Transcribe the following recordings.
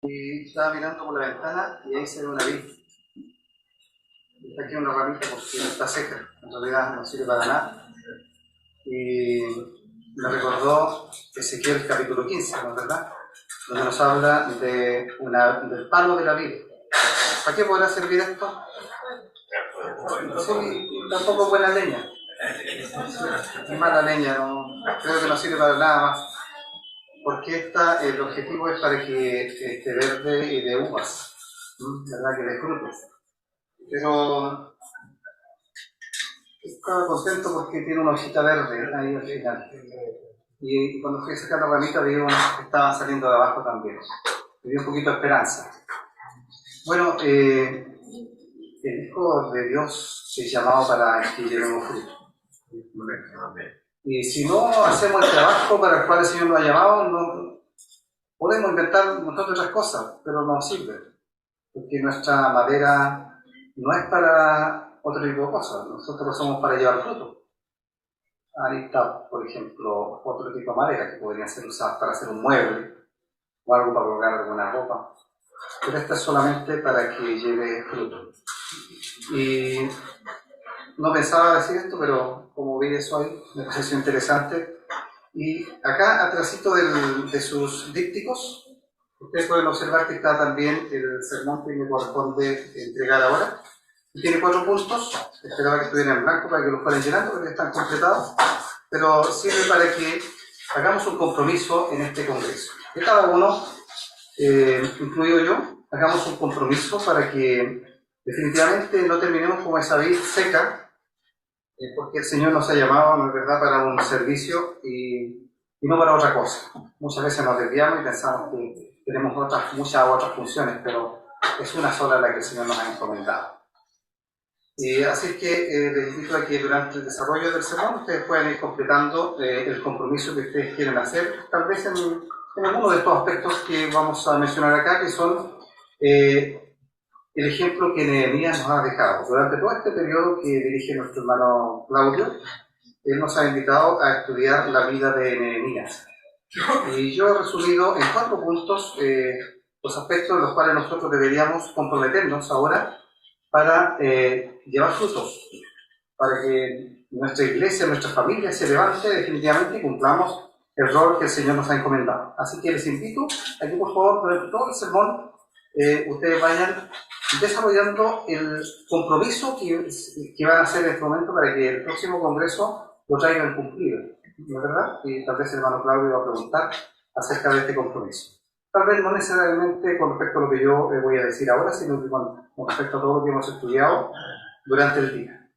y estaba mirando por la ventana y ahí se ve una vid. Está aquí una ramita porque está seca, en realidad no sirve para nada. Y me recordó Ezequiel capítulo 15, ¿no es verdad? Donde nos habla del palo de la vid. ¿Para qué podrá servir esto? Sí, tampoco es buena leña. Es mala leña, no, creo que no sirve para nada más. Porque el objetivo es para que esté verde y de uvas, ¿verdad? Que de frutos. Pero estaba contento porque tiene una hojita verde ahí al final. Y cuando fui a sacar la ramita vi unas que estaban saliendo de abajo también. Me dio un poquito de esperanza. Bueno, el Hijo de Dios es llamado para que llevemos fruto. Y si no hacemos el trabajo para el cual el Señor nos ha llamado, no podemos inventar un montón de otras cosas, pero no sirve. Porque nuestra madera no es para otro tipo de cosas, nosotros somos para llevar fruto. Ahí está, por ejemplo, otro tipo de madera que podrían ser usadas para hacer un mueble o algo para colgar alguna ropa. Pero esta es solamente para que lleve fruto. Y no pensaba decir esto, pero como vi eso ahí, me pareció interesante. Y acá, atrásito de sus dípticos, ustedes pueden observar que está también el sermón que me corresponde entregar ahora. Y tiene 4 puntos. Esperaba que estuvieran en blanco para que los fueran llenando, porque están completados. Pero sirve para que hagamos un compromiso en este congreso. Que cada uno, incluido yo, hagamos un compromiso para que definitivamente no terminemos como esa vid seca, porque el Señor nos ha llamado, ¿no es verdad?, para un servicio y no para otra cosa. Muchas veces nos desviamos y pensamos que tenemos muchas otras funciones, pero es una sola la que el Señor nos ha encomendado. Así es que les invito a que durante el desarrollo del sermón ustedes puedan ir completando el compromiso que ustedes quieren hacer, tal vez en alguno de estos aspectos que vamos a mencionar acá, que son el ejemplo que Nehemías nos ha dejado. Durante todo este periodo que dirige nuestro hermano Claudio, él nos ha invitado a estudiar la vida de Nehemías. Y yo he resumido en 4 puntos los aspectos en los cuales nosotros deberíamos comprometernos ahora para llevar frutos, para que nuestra iglesia, nuestra familia se levante definitivamente y cumplamos el rol que el Señor nos ha encomendado. Así que les invito a que por favor durante todo el sermón ustedes vayan desarrollando el compromiso que van a hacer en este momento para que el próximo congreso lo traigan cumplido, ¿no es verdad? Y tal vez el hermano Claudio va a preguntar acerca de este compromiso. Tal vez no necesariamente con respecto a lo que yo voy a decir ahora, sino que con respecto a todo lo que hemos estudiado durante el día.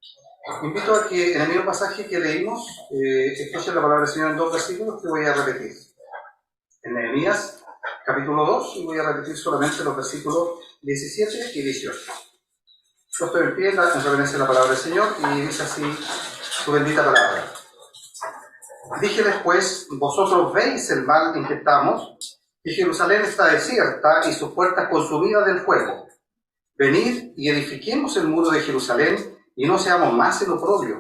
Invito a que en el mismo pasaje que leímos, escuchen la palabra del Señor en 2 versículos que voy a repetir. En Nehemías, capítulo 2, y voy a repetir solamente los versículos 17 y 18. Yo estoy en pie en reverencia a la palabra del Señor y dice así su bendita palabra. Díjeles pues, vosotros veis el mal en que estamos, y Jerusalén está desierta y sus puertas consumidas del fuego. Venid y edifiquemos el muro de Jerusalén y no seamos más en oprobio.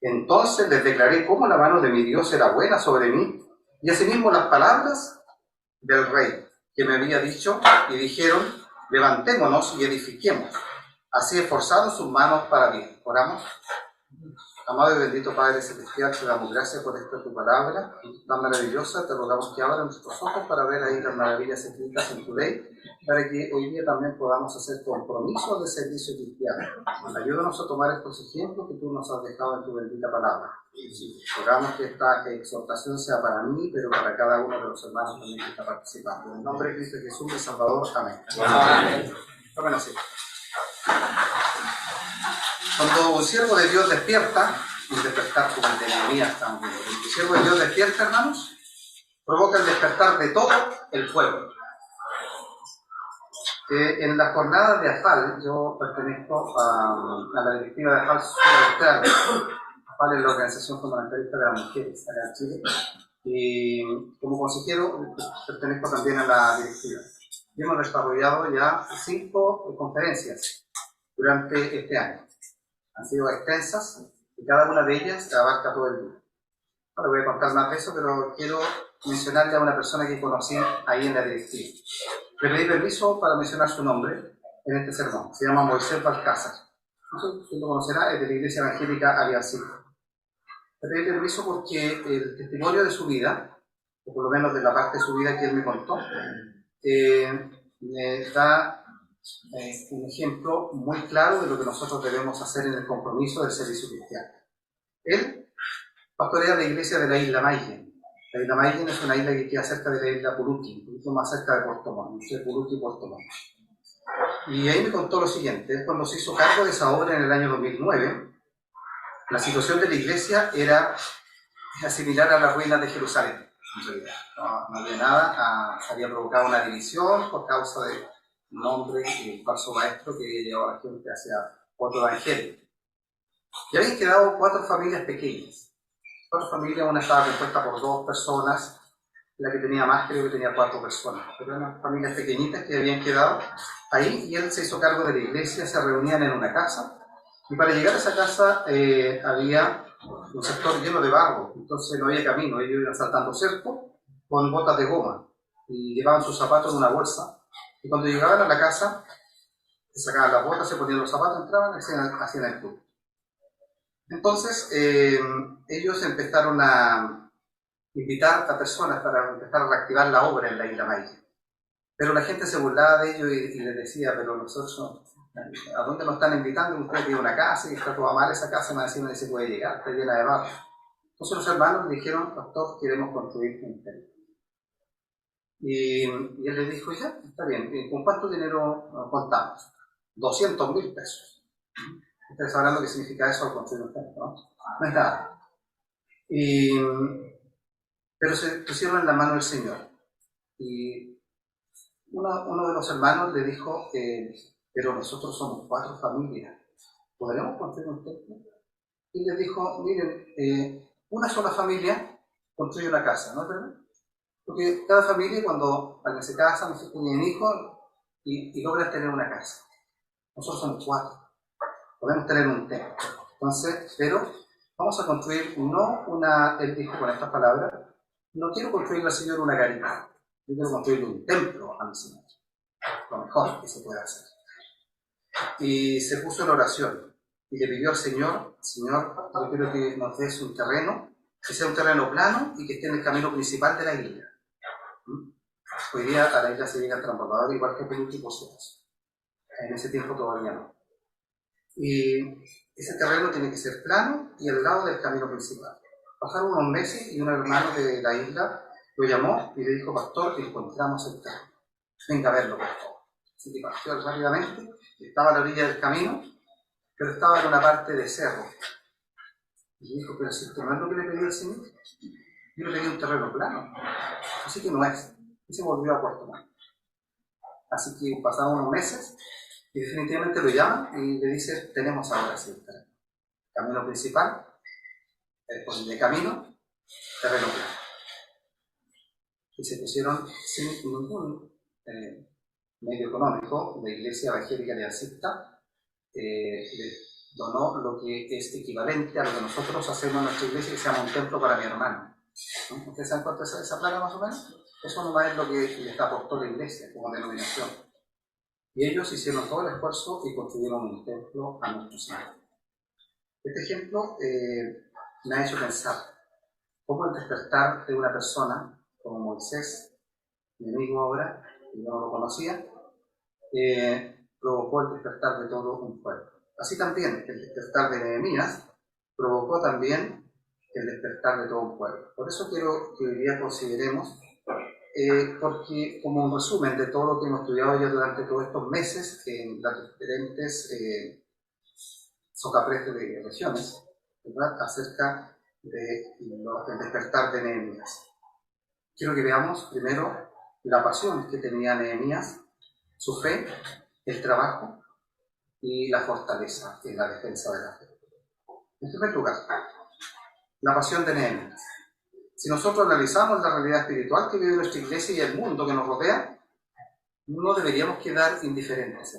Entonces les declaré cómo la mano de mi Dios era buena sobre mí, y asimismo las palabras del rey que me había dicho, y dijeron, levantémonos y edifiquemos. Así esforzaron sus manos para bien. Oramos. Amado y bendito Padre Celestial, te damos gracias por esta tu palabra tan maravillosa. Te rogamos que abran nuestros ojos para ver ahí las maravillas escritas en tu ley, para que hoy día también podamos hacer compromisos de servicio cristiano. Ayúdanos a tomar estos ejemplos que tú nos has dejado en tu bendita palabra. Rogamos que esta exhortación sea para mí, pero para cada uno de los hermanos también que está participando. En el nombre de Cristo Jesús, mi Salvador. Amén. Amén. Tomen así. Cuando un siervo de Dios despierta, un despertar como el de Nehemías también, cuando un siervo de Dios despierta, hermanos, provoca el despertar de todo el pueblo. En la jornada de AFAL, yo pertenezco a la directiva de AFAL Sur. AFAL es la Organización Fundamentalista de las Mujeres acá en Chile, y como consejero pertenezco también a la directiva. Y hemos desarrollado ya 5 conferencias durante este año. Han sido extensas y cada una de ellas abarca todo el día. Ahora voy a contar más de eso, pero quiero mencionarle a una persona que conocí ahí en la directiva. Le pedí permiso para mencionar su nombre en este sermón. Se llama Moisés Balcázar. No sé si lo conocerá, es de la Iglesia Evangélica Aliancita. Le pedí permiso porque el testimonio de su vida, o por lo menos de la parte de su vida que él me contó, me da un ejemplo muy claro de lo que nosotros debemos hacer en el compromiso del servicio cristiano. Él pastorea la iglesia de la isla Maigen. La isla Maigen es una isla que queda cerca de la isla Puluki, un poquito más cerca de Puerto Montt, entre Puluki y Puerto Montt. Y ahí me contó lo siguiente: él, cuando se hizo cargo de esa obra en el año 2009, la situación de la iglesia era similar a las ruinas de Jerusalén, en realidad. No había nada, había provocado una división por causa del nombre y el falso maestro que llevaba a la gente hacia otro evangelio. Y habían quedado 4 familias pequeñas. 4 familias, una estaba compuesta por 2 personas, la que tenía más creo que tenía 4 personas. Pero eran familias pequeñitas que habían quedado ahí, y él se hizo cargo de la iglesia, se reunían en una casa, y para llegar a esa casa había un sector lleno de barro, entonces no había camino, ellos iban saltando cerco con botas de goma, y llevaban sus zapatos en una bolsa, y cuando llegaban a la casa, se sacaban las botas, se ponían los zapatos, entraban y hacían el tour. Entonces, ellos empezaron a invitar a personas para empezar a reactivar la obra en la isla Maigen. Pero la gente se burlaba de ellos y les decía: pero nosotros, ¿a dónde nos están invitando? Usted tiene una casa y está toda mal esa casa, más encima ni se puede llegar, está llena de barro. Entonces los hermanos le dijeron: pastor, queremos construir un templo. Y él les dijo: ya, está bien, ¿con cuánto dinero contamos? 200.000 pesos. Ustedes sabrán lo que significa eso al construir un templo, ¿no? No es nada. Pero se pusieron en la mano del Señor. Y uno de los hermanos le dijo: pero nosotros somos 4 familias, ¿podremos construir un templo? Y les dijo: miren, una sola familia construye una casa, ¿no es verdad? Porque cada familia, cuando alguien se casa, no se tienen hijos y logran tener una casa. Nosotros somos 4, podemos tener un templo. Entonces, pero vamos a construir no una, él dijo con estas palabras: no quiero construirle al Señor una garita, yo quiero construirle un templo a mi Señor, lo mejor que se puede hacer. Y se puso en oración y le pidió al Señor: Señor, yo quiero que nos des un terreno, que sea un terreno plano y que esté en el camino principal de la isla. Hoy día a la isla se llega el transbordador igual que Peluche, por si acaso. En ese tiempo todavía no. Y ese terreno tiene que ser plano y al lado del camino principal. Pasaron unos meses y un hermano de la isla lo llamó y le dijo: pastor, encontramos el terreno, venga a verlo por favor. Así que partió rápidamente, estaba a la orilla del camino, pero estaba en una parte de cerro. Y le dijo: pero si esto no es lo que le pedí al Señor, yo le pedí un terreno plano, así que no es. Y se volvió a Puerto Montt. Así que pasaron unos meses y definitivamente lo llaman y le dice: tenemos ahora sí el terreno. Camino principal, después de camino, terreno plano. Y se pusieron sin ningún medio económico. La Iglesia Evangélica Aliancista les donó lo que es equivalente a lo que nosotros hacemos en nuestra iglesia, que se llama un templo para mi hermano. ¿No? ¿Ustedes saben cuánto es esa plata más o menos? Eso nomás es lo que les aportó la iglesia como denominación. Y ellos hicieron todo el esfuerzo y construyeron un templo a nuestro Señor. Este ejemplo me ha hecho pensar cómo el despertar de una persona como Moisés, mi amigo ahora, que yo no lo conocía, provocó el despertar de todo un pueblo. Así también el despertar de Nehemías provocó también el despertar de todo un pueblo. Por eso quiero que hoy día consideremos, porque como un resumen de todo lo que hemos estudiado ya durante todos estos meses en las diferentes socapretes de regiones, ¿verdad?, acerca del despertar de Nehemías. Quiero que veamos primero la pasión que tenía Nehemías, su fe, el trabajo y la fortaleza en la defensa de la fe. En primer lugar, la pasión de Nehemías. Si nosotros analizamos la realidad espiritual que vive nuestra iglesia y el mundo que nos rodea, no deberíamos quedar indiferentes.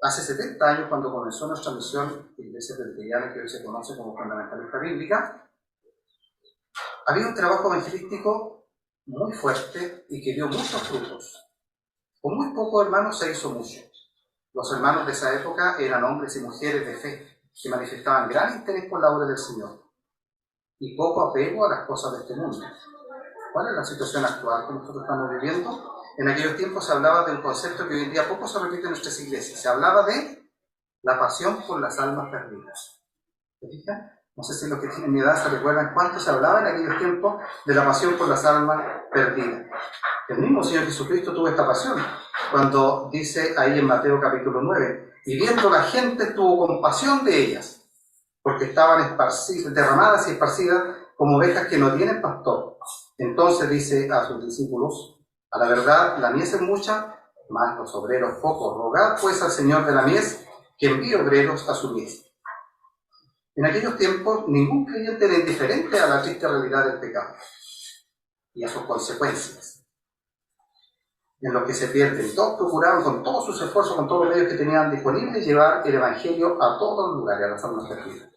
Hace 70 años, cuando comenzó nuestra misión, Iglesia Presbiteriana, que hoy se conoce como Fundamentalista Bíblica, Había un trabajo evangelístico muy fuerte y que dio muchos frutos. Con muy pocos hermanos se hizo mucho. Los hermanos de esa época eran hombres y mujeres de fe, que manifestaban gran interés por la obra del Señor y poco apego a las cosas de este mundo. ¿Cuál es la situación actual que nosotros estamos viviendo? En aquellos tiempos se hablaba de un concepto que hoy en día poco se repite en nuestras iglesias. Se hablaba de la pasión por las almas perdidas. ¿Se fijan? No sé si los que tienen mi edad se recuerdan cuánto se hablaba en aquellos tiempos de la pasión por las almas perdidas. El mismo Señor Jesucristo tuvo esta pasión cuando dice ahí en Mateo capítulo 9, y viendo la gente tuvo compasión de ellas, porque estaban derramadas y esparcidas como ovejas que no tienen pastor. Entonces dice a sus discípulos, a la verdad la mies es mucha, mas los obreros pocos. Rogad pues al Señor de la mies que envíe obreros a su mies. En aquellos tiempos ningún creyente era indiferente a la triste realidad del pecado y a sus consecuencias, en lo que se pierden. Todos procuraban con todos sus esfuerzos, con todos los medios que tenían disponibles, llevar el Evangelio a todos los lugares, a las almas perdidas.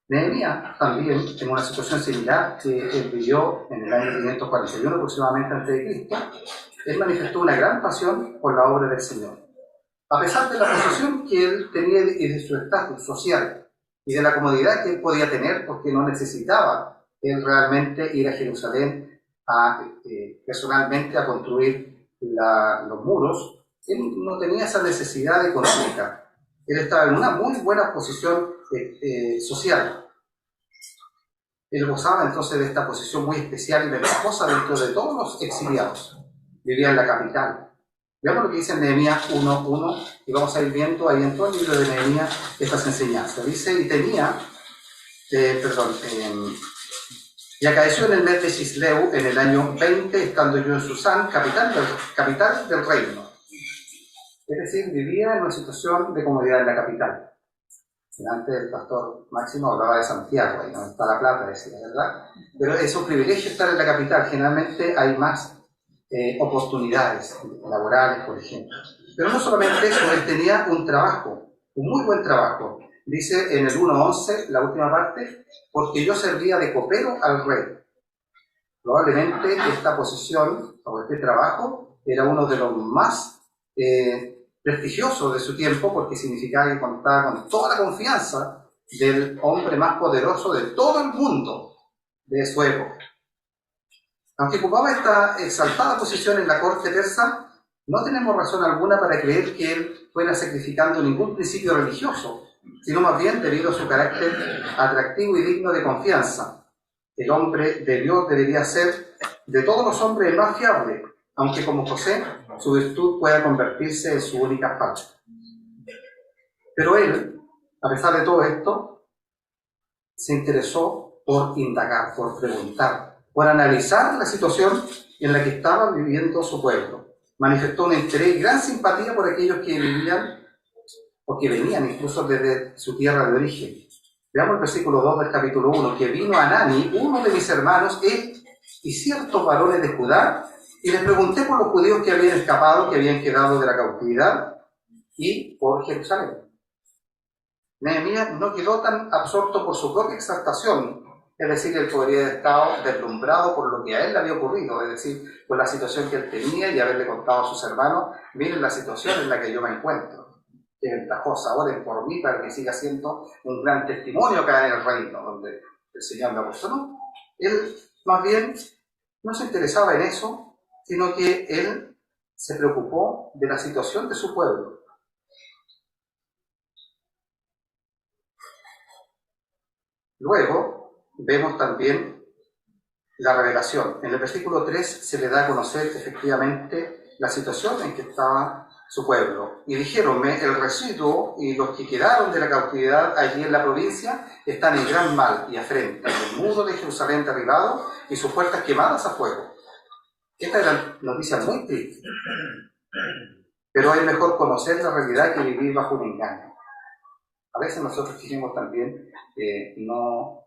Nehemías también, en una situación similar que él vivió en el año 541 aproximadamente antes de Cristo, él manifestó una gran pasión por la obra del Señor. A pesar de la posición que él tenía y de su estatus social y de la comodidad que él podía tener, porque no necesitaba él realmente ir a Jerusalén personalmente a construir los muros, él no tenía esa necesidad económica. Él estaba en una muy buena posición social. Él gozaba entonces de esta posición muy especial y ventajosa dentro de todos los exiliados. Vivía en la capital. Veamos lo que dice en Nehemías 1:1 y vamos a ir viendo ahí en todo el libro de Nehemías estas enseñanzas. Dice, y tenía, y acaeció en el mes de Cisleu, en el año 20, estando yo en Susán, capital del reino. Es decir, vivía en una situación de comodidad en la capital. Antes el pastor Máximo hablaba de Santiago, ahí no está La Plata, decía, ¿verdad? Pero es un privilegio estar en la capital. Generalmente hay más oportunidades laborales, por ejemplo. Pero no solamente eso, él tenía un trabajo, un muy buen trabajo. Dice en el 1:11, la última parte, porque yo servía de copero al rey. Probablemente esta posición o este trabajo era uno de los más prestigiosos de su tiempo, porque significaba que contaba con toda la confianza del hombre más poderoso de todo el mundo de su época. Aunque ocupaba esta exaltada posición en la corte persa, no tenemos razón alguna para creer que él fuera sacrificando ningún principio religioso, sino más bien debido a su carácter atractivo y digno de confianza. El hombre de Dios debería ser de todos los hombres el más fiable, aunque como José, su virtud pueda convertirse en su única falta. Pero él, a pesar de todo esto, se interesó por indagar, por preguntar, por analizar la situación en la que estaba viviendo su pueblo. Manifestó un interés y gran simpatía por aquellos que vivían o que venían incluso desde su tierra de origen. Veamos el versículo 2 del capítulo 1, que vino Anani, uno de mis hermanos, él y ciertos varones de Judá, y les pregunté por los judíos que habían escapado, que habían quedado de la cautividad, y por Jerusalén. Nehemías no quedó tan absorto por su propia exaltación, es decir, él podría haber estado deslumbrado por lo que a él le había ocurrido, es decir, por la situación que él tenía y haberle contado a sus hermanos, miren la situación en la que yo me encuentro, qué ventajosa, oren por mí para que siga siendo un gran testimonio acá en el reino, donde el Señor me puso, ¿no? Él, más bien, no se interesaba en eso, sino que él se preocupó de la situación de su pueblo. Luego, vemos también la revelación. En el versículo 3 se le da a conocer efectivamente la situación en que estaba su pueblo. Y dijéronme, el residuo y los que quedaron de la cautividad allí en la provincia están en gran mal y afrenta, el muro de Jerusalén derribado y sus puertas quemadas a fuego. Esta era noticia muy triste, pero es mejor conocer la realidad que vivir bajo un engaño. A veces nosotros quisimos también no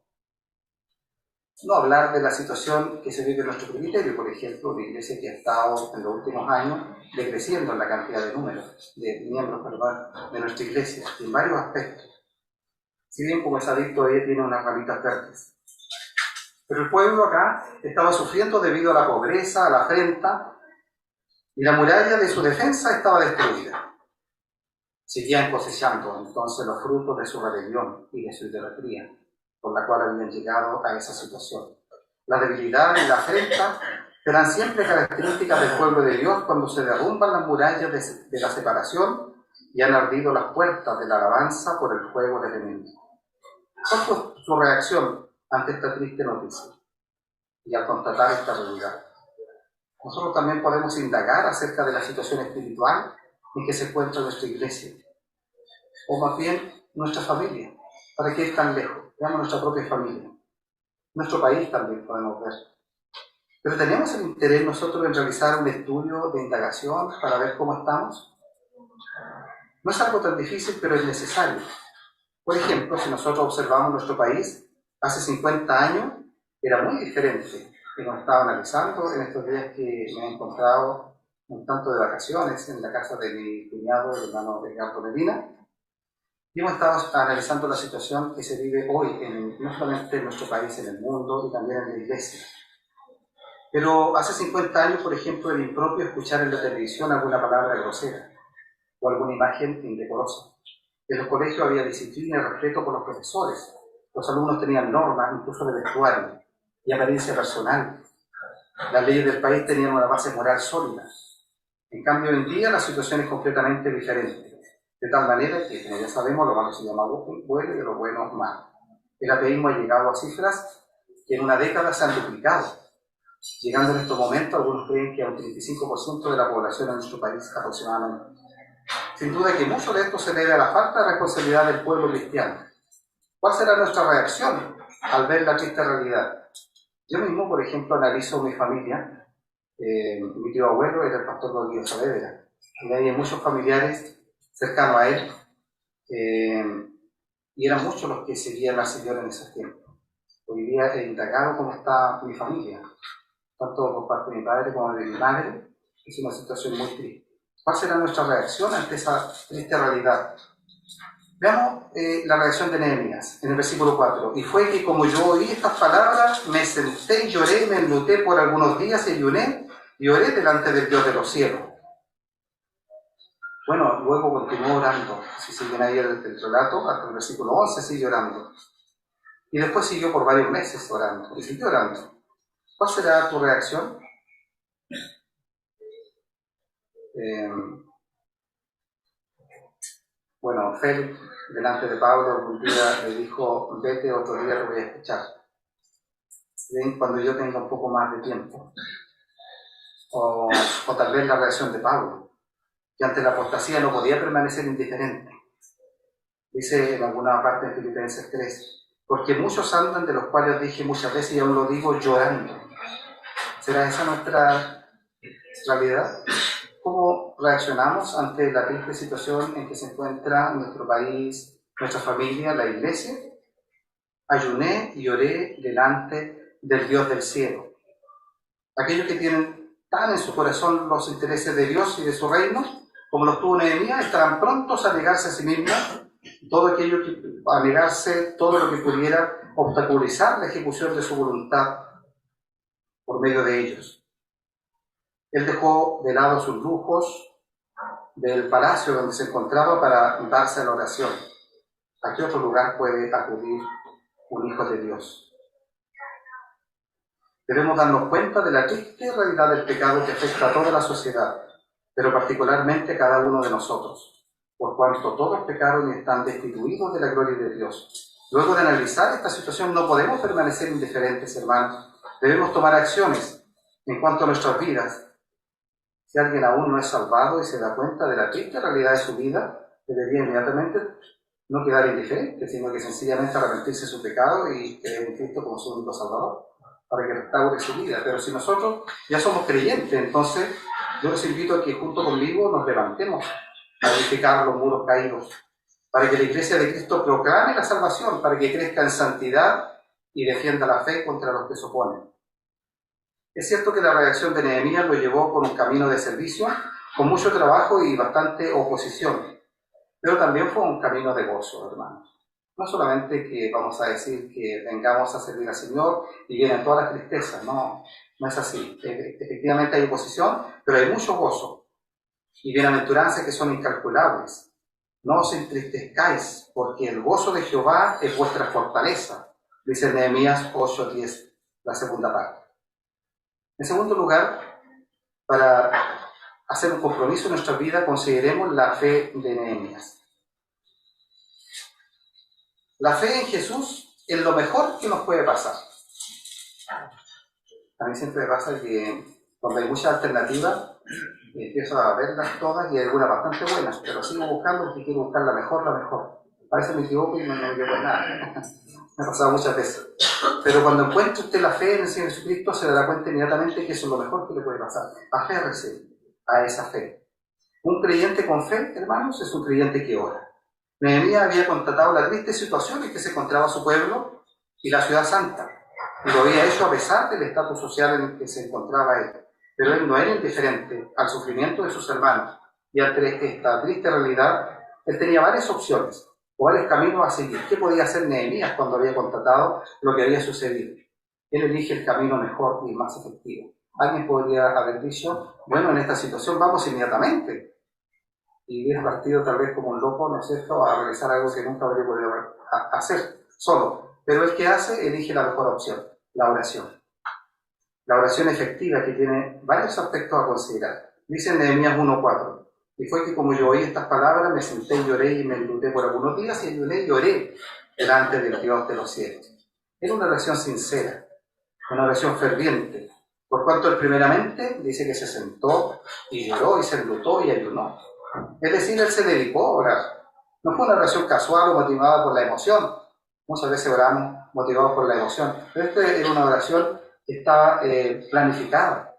hablar de la situación que se vive en nuestro criterio, por ejemplo, una iglesia que ha estado en los últimos años decreciendo en la cantidad de números, de miembros, de nuestra iglesia, en varios aspectos. Si bien, como se ha visto, ella tiene unas ramitas verdes. Pero el pueblo acá estaba sufriendo debido a la pobreza, a la afrenta, y la muralla de su defensa estaba destruida. Seguían cosechando entonces los frutos de su rebelión y de su idolatría, por la cual habían llegado a esa situación. La debilidad y la afrenta serán siempre características del pueblo de Dios cuando se derrumban las murallas de la separación y han ardido las puertas de la alabanza por el fuego del enemigo. ¿Cuál fue su reacción ante esta triste noticia y al constatar esta realidad? Nosotros también podemos indagar acerca de la situación espiritual en que se encuentra nuestra iglesia, o más bien nuestra familia. ¿Para qué ir tan lejos? Veamos nuestra propia familia. Nuestro país también podemos ver. Pero ¿tenemos el interés nosotros en realizar un estudio de indagación para ver cómo estamos? No es algo tan difícil, pero es necesario. Por ejemplo, si nosotros observamos nuestro país, hace 50 años era muy diferente. Hemos estado analizando en estos días que me he encontrado un tanto de vacaciones en la casa de mi cuñado, el hermano Ricardo Medina, y hemos estado analizando la situación que se vive hoy, no solamente en nuestro país, en el mundo y también en la iglesia. Pero hace 50 años, por ejemplo, era impropio escuchar en la televisión alguna palabra grosera o alguna imagen indecorosa. En los colegios había disciplina y respeto por los profesores. Los alumnos tenían normas, incluso de vestuario y apariencia personal. Las leyes del país tenían una base moral sólida. En cambio, hoy en día la situación es completamente diferente. De tal manera que, como ya sabemos, lo malo se llama bueno y lo bueno malo. El ateísmo ha llegado a cifras que en una década se han duplicado, llegando en estos momentos, algunos creen que a un 35% de la población en nuestro país aproximadamente. Sin duda que mucho de esto se debe a la falta de responsabilidad del pueblo cristiano. ¿Cuál será nuestra reacción al ver la triste realidad? Yo mismo, por ejemplo, analizo mi familia. Mi tío abuelo era el pastor Rodrigo Saavedra, y había muchos familiares cercanos a él, y eran muchos los que seguían al Señor en esos tiempos. Hoy día he indagado cómo está mi familia, tanto por parte de mi padre como de mi madre. Es una situación muy triste. ¿Cuál será nuestra reacción ante esa triste realidad? Veamos la reacción de Nehemías en el versículo 4. Y fue que como yo oí estas palabras, me senté y lloré, me enluté por algunos días y ayuné y oré delante del Dios de los cielos. Bueno, luego continuó orando. Si siguen ahí el relato, hasta el versículo 11 sigue orando. Y después siguió por varios meses orando, y siguió orando. ¿Cuál será tu reacción? Bueno, Félix, delante de Pablo, un día le dijo, vete, otro día te voy a escuchar. Ven cuando yo tenga un poco más de tiempo. O tal vez la reacción de Pablo, que ante la apostasía no podía permanecer indiferente. Dice en alguna parte en Filipenses 3, porque muchos andan, de los cuales dije muchas veces y aún lo digo, llorando. ¿Será esa nuestra realidad? ¿Cómo reaccionamos ante la triste situación en que se encuentra nuestro país, nuestra familia, la iglesia? Ayuné y oré delante del Dios del cielo. Aquellos que tienen tan en su corazón los intereses de Dios y de su reino, como los tuvo Nehemías, estarán prontos a negarse a sí mismos, a negarse todo lo que pudiera obstaculizar la ejecución de su voluntad por medio de ellos. Él dejó de lado sus lujos del palacio donde se encontraba para darse a la oración. ¿A qué otro lugar puede acudir un hijo de Dios? Debemos darnos cuenta de la triste realidad del pecado que afecta a toda la sociedad, pero particularmente a cada uno de nosotros, por cuanto todos pecaron y están destituidos de la gloria de Dios. Luego de analizar esta situación no podemos permanecer indiferentes, hermanos. Debemos tomar acciones en cuanto a nuestras vidas. Si alguien aún no es salvado y se da cuenta de la triste realidad de su vida, debería inmediatamente no quedar indiferente, sino que sencillamente arrepentirse de su pecado y creer en Cristo como su único Salvador, para que restaure su vida. Pero si nosotros ya somos creyentes, entonces yo les invito a que junto conmigo nos levantemos a edificar los muros caídos, para que la Iglesia de Cristo proclame la salvación, para que crezca en santidad y defienda la fe contra los que se oponen. Es cierto que la reacción de Nehemías lo llevó por un camino de servicio, con mucho trabajo y bastante oposición, pero también fue un camino de gozo, hermanos. No solamente que vamos a decir que vengamos a servir al Señor y vienen todas las tristezas, no, no es así. Efectivamente hay oposición, pero hay mucho gozo y bienaventuranzas que son incalculables. No os entristezcáis, porque el gozo de Jehová es vuestra fortaleza, dice Nehemías 8:10, la segunda parte. En segundo lugar, para hacer un compromiso en nuestra vida, consideremos la fe de Nehemías. La fe en Jesús es lo mejor que nos puede pasar. A mí siempre me pasa que cuando hay muchas alternativas, empiezo a verlas todas y hay algunas bastante buenas, pero sigo buscando porque quiero buscar la mejor, la mejor. A veces me equivoco y no me equivoco en nada. Me ha pasado muchas veces. Pero cuando encuentre usted la fe en el Señor Jesucristo, se dará cuenta inmediatamente que eso es lo mejor que le puede pasar. Aférrese a esa fe. Un creyente con fe, hermanos, es un creyente que ora. Nehemías había constatado la triste situación en que se encontraba su pueblo y la ciudad santa, y lo había hecho a pesar del estatus social en el que se encontraba él. Pero él no era indiferente al sufrimiento de sus hermanos, y ante esta triste realidad, él tenía varias opciones, o varios caminos a seguir. ¿Qué podía hacer Nehemías cuando había constatado lo que había sucedido? Él elige el camino mejor y más efectivo. Alguien podría haber dicho, bueno, en esta situación vamos inmediatamente, y hubiera partido tal vez como un loco, ¿no es cierto?, a realizar algo que nunca habría podido hacer solo. Pero el que hace, elige la mejor opción, la oración. La oración efectiva, que tiene varios aspectos a considerar. Dice en Nehemías 1:4, y fue que como yo oí estas palabras, me senté y lloré y me enluté por algunos días y ayuné y lloré delante del Dios de los cielos. Era una oración sincera, una oración ferviente, por cuanto él primeramente dice que se sentó y lloró y se enlutó y ayunó. Es decir, él se dedicó a orar. No fue una oración casual o motivada por la emoción. Muchas veces oramos motivados por la emoción. Pero esta era una oración que estaba planificada.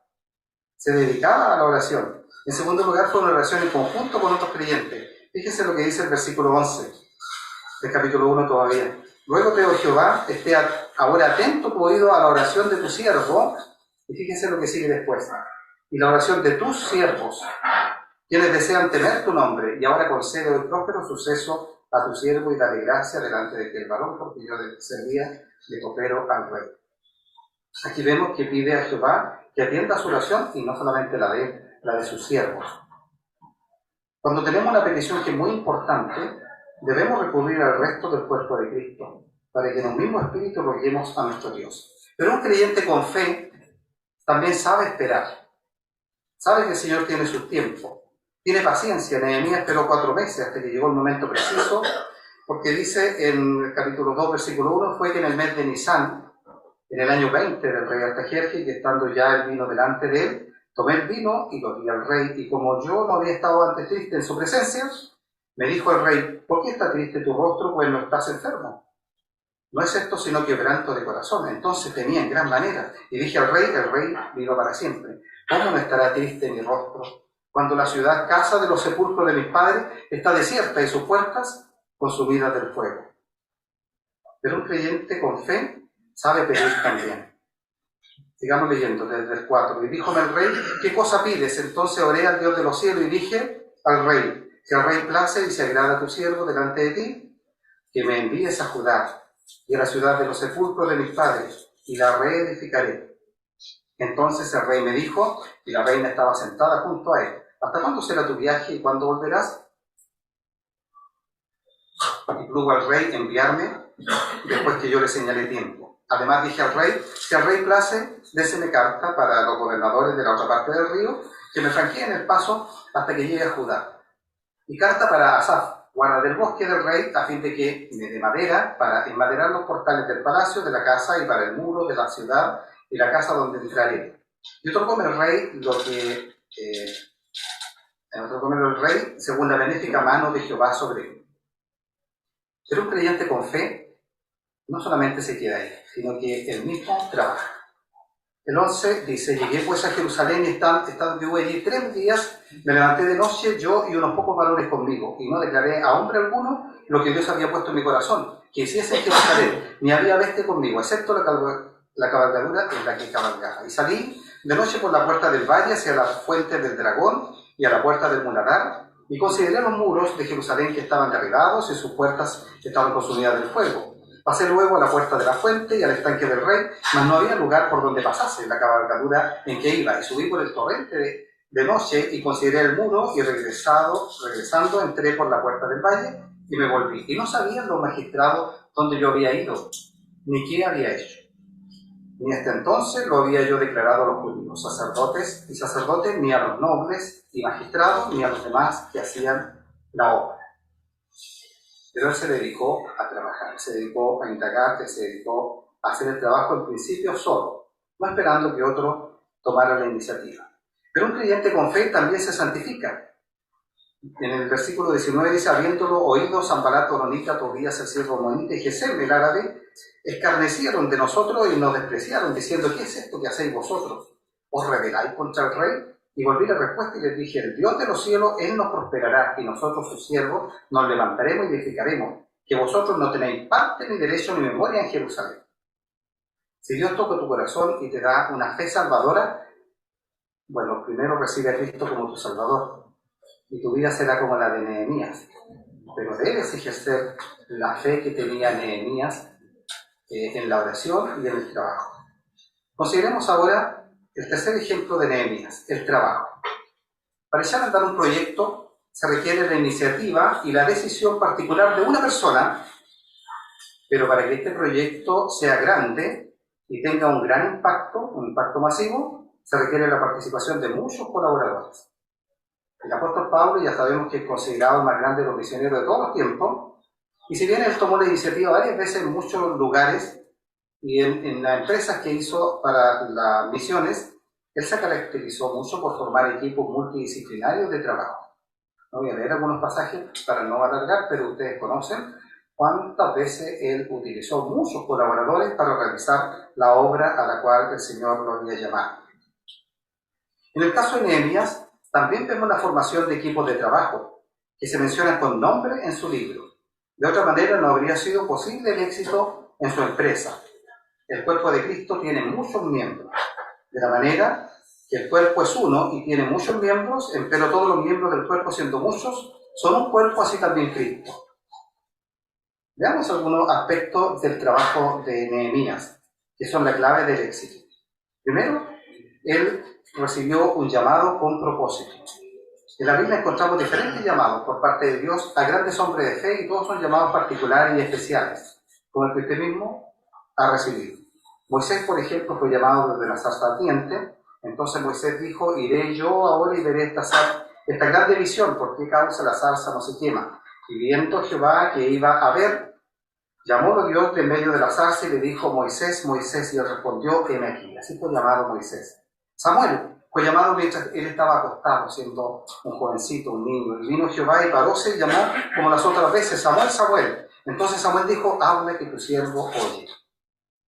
Se dedicaba a la oración. En segundo lugar, fue una oración en conjunto con otros creyentes. Fíjense lo que dice el versículo 11 del capítulo 1 todavía. Luego te, oh Jehová, esté ahora atento tu oído a la oración de tu siervo. Y fíjense lo que sigue después. Y la oración de tus siervos, quienes desean temer tu nombre, y ahora concede el próspero suceso a tu siervo y dale gracia delante de aquel varón, porque yo servía de copero al rey. Aquí vemos que pide a Jehová que atienda su oración, y no solamente la de sus siervos. Cuando tenemos una petición que es muy importante, debemos recurrir al resto del cuerpo de Cristo, para que en un mismo espíritu roguemos a nuestro Dios. Pero un creyente con fe también sabe esperar. Sabe que el Señor tiene su tiempo. Tiene paciencia. Nehemías esperó 4 meses hasta que llegó el momento preciso, porque dice en el capítulo 2, versículo 1, fue que en el mes de Nisán, en el año 20 del rey Artajerjes, que estando ya el vino delante de él, tomé el vino y lo di al rey, y como yo no había estado antes triste en su presencia, me dijo el rey, ¿por qué está triste tu rostro, pues no estás enfermo? No es esto sino quebranto de corazón. Entonces temí en gran manera, y dije al rey, el rey viva para siempre. ¿Cómo no estará triste mi rostro, cuando la ciudad, casa de los sepulcros de mis padres, está desierta y sus puertas consumidas del fuego? Pero un creyente con fe sabe pedir también. Sigamos leyendo desde el 4. Y díjome el rey, ¿qué cosa pides? Entonces oré al Dios de los cielos y dije al rey, si al rey place y se agrada a tu siervo delante de ti, que me envíes a Judá y a la ciudad de los sepulcros de mis padres, y la reedificaré. Entonces el rey me dijo, y la reina estaba sentada junto a él, ¿hasta cuándo será tu viaje y cuándo volverás? Y plugo al rey enviarme después que yo le señalé tiempo. Además dije al rey, si al rey place, déseme carta para los gobernadores de la otra parte del río, que me franqueen el paso hasta que llegue a Judá. Y carta para Asaf, guarda del bosque del rey, a fin de que me dé madera para enmaderar los portales del palacio, de la casa, y para el muro de la ciudad y la casa donde entraré. Y otorgóme el rey lo que otorgóme el rey según la benéfica mano de Jehová sobre él. Pero un creyente con fe no solamente se queda ahí, sino que él mismo trabaja. El 11 dice, llegué pues a Jerusalén y estando yo allí 3 días, me levanté de noche yo y unos pocos varones conmigo, y no declaré a hombre alguno lo que Dios había puesto en mi corazón, que hiciese en Jerusalén, ni había bestia conmigo, excepto la cabalgadura en la que cabalgaba. Y salí de noche por la puerta del valle hacia la fuente del dragón y a la puerta del muladar, y consideré los muros de Jerusalén que estaban derribados y sus puertas estaban consumidas del fuego. Pasé luego a la puerta de la fuente y al estanque del rey, mas no había lugar por donde pasase la cabalgadura en que iba, y subí por el torrente de noche y consideré el muro, y regresando entré por la puerta del valle y me volví. Y no sabían los magistrados dónde yo había ido, ni qué había hecho. Ni hasta entonces lo había yo declarado a los judíos, sacerdotes, ni a los nobles y magistrados, ni a los demás que hacían la obra. Pero él se dedicó a trabajar, se dedicó a indagar, se dedicó a hacer el trabajo en principio solo, no esperando que otro tomara la iniciativa. Pero un creyente con fe también se santifica. En el versículo 19 dice: habiéndolo oído Sanbalat horonita, Tobías el siervo amonita y Gesem el árabe, escarnecieron de nosotros y nos despreciaron, diciendo: ¿qué es esto que hacéis vosotros? ¿Os rebeláis contra el rey? Y volví la respuesta y les dije: el Dios de los cielos, Él nos prosperará, y nosotros, sus siervos, nos levantaremos y edificaremos, que vosotros no tenéis parte, ni derecho, ni memoria en Jerusalén. Si Dios toca tu corazón y te da una fe salvadora, bueno, primero recibe a Cristo como tu Salvador, y tu vida será como la de Nehemías. Pero debes ejercer la fe que tenía Nehemías en la oración y en el trabajo. Consideremos ahora el tercer ejemplo de Nehemías, el trabajo. Para echar a andar un proyecto se requiere la iniciativa y la decisión particular de una persona, pero para que este proyecto sea grande y tenga un gran impacto, un impacto masivo, se requiere la participación de muchos colaboradores. El apóstol Pablo ya sabemos que es considerado el más grande de los misioneros de todos los tiempos, y si bien él tomó la iniciativa varias veces en muchos lugares y en las empresas que hizo para las misiones, él se caracterizó mucho por formar equipos multidisciplinarios de trabajo. No voy a leer algunos pasajes para no alargar, pero ustedes conocen cuántas veces él utilizó muchos colaboradores para realizar la obra a la cual el Señor lo había llamado. En el caso de Nehemías, también vemos la formación de equipos de trabajo, que se mencionan con nombre en su libro. De otra manera, no habría sido posible el éxito en su empresa. El cuerpo de Cristo tiene muchos miembros, de la manera que el cuerpo es uno y tiene muchos miembros, pero todos los miembros del cuerpo, siendo muchos, son un cuerpo, así también Cristo. Veamos algunos aspectos del trabajo de Nehemías, que son la clave del éxito. Primero, él recibió un llamado con propósito. En la Biblia encontramos diferentes llamados por parte de Dios a grandes hombres de fe, y todos son llamados particulares y especiales, como el que usted mismo ha recibido. Moisés, por ejemplo, fue llamado desde la zarza ardiente. Entonces Moisés dijo: iré yo ahora y veré esta grande visión, ¿por qué causa la zarza no se quema? Y viendo Jehová que iba a ver, llamólo Dios de en medio de la zarza y le dijo: Moisés, Moisés, y él respondió: heme aquí. Así fue llamado Moisés. Samuel fue llamado mientras él estaba acostado, siendo un jovencito, un niño. Y vino Jehová y paróse y llamó como las otras veces: Samuel, Samuel. Entonces Samuel dijo: habla, que tu siervo oye.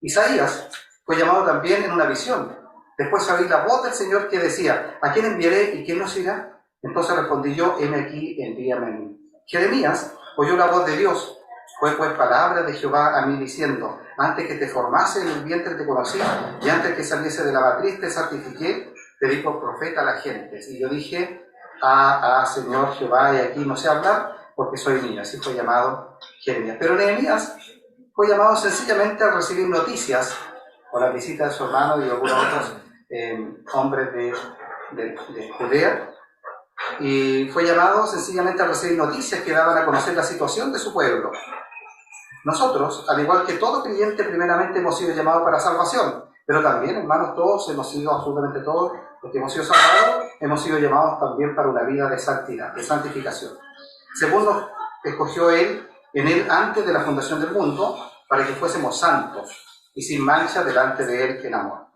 Isaías fue llamado también en una visión. Después oí la voz del Señor que decía: ¿a quién enviaré y quién nos irá? Entonces respondí yo: heme aquí, envíame a mí. Jeremías oyó la voz de Dios. Fue pues palabra de Jehová a mí diciendo: antes que te formase en el vientre te conocí, y antes que saliese de la matriz te santifiqué, te di por profeta a las gentes. Y yo dije: Señor Jehová, y aquí no sé hablar, porque soy niño. Así fue llamado Jeremías. Pero Nehemías fue llamado sencillamente a recibir noticias, o la visita de su hermano y algunos otros hombres de Judea, y fue llamado sencillamente a recibir noticias que daban a conocer la situación de su pueblo. Nosotros, al igual que todo creyente, primeramente hemos sido llamados para salvación, pero también, hermanos, todos hemos sido, absolutamente todos los que hemos sido salvados, hemos sido llamados también para una vida de santidad, de santificación. Según nos escogió en Él antes de la fundación del mundo, para que fuésemos santos y sin mancha delante de Él en amor.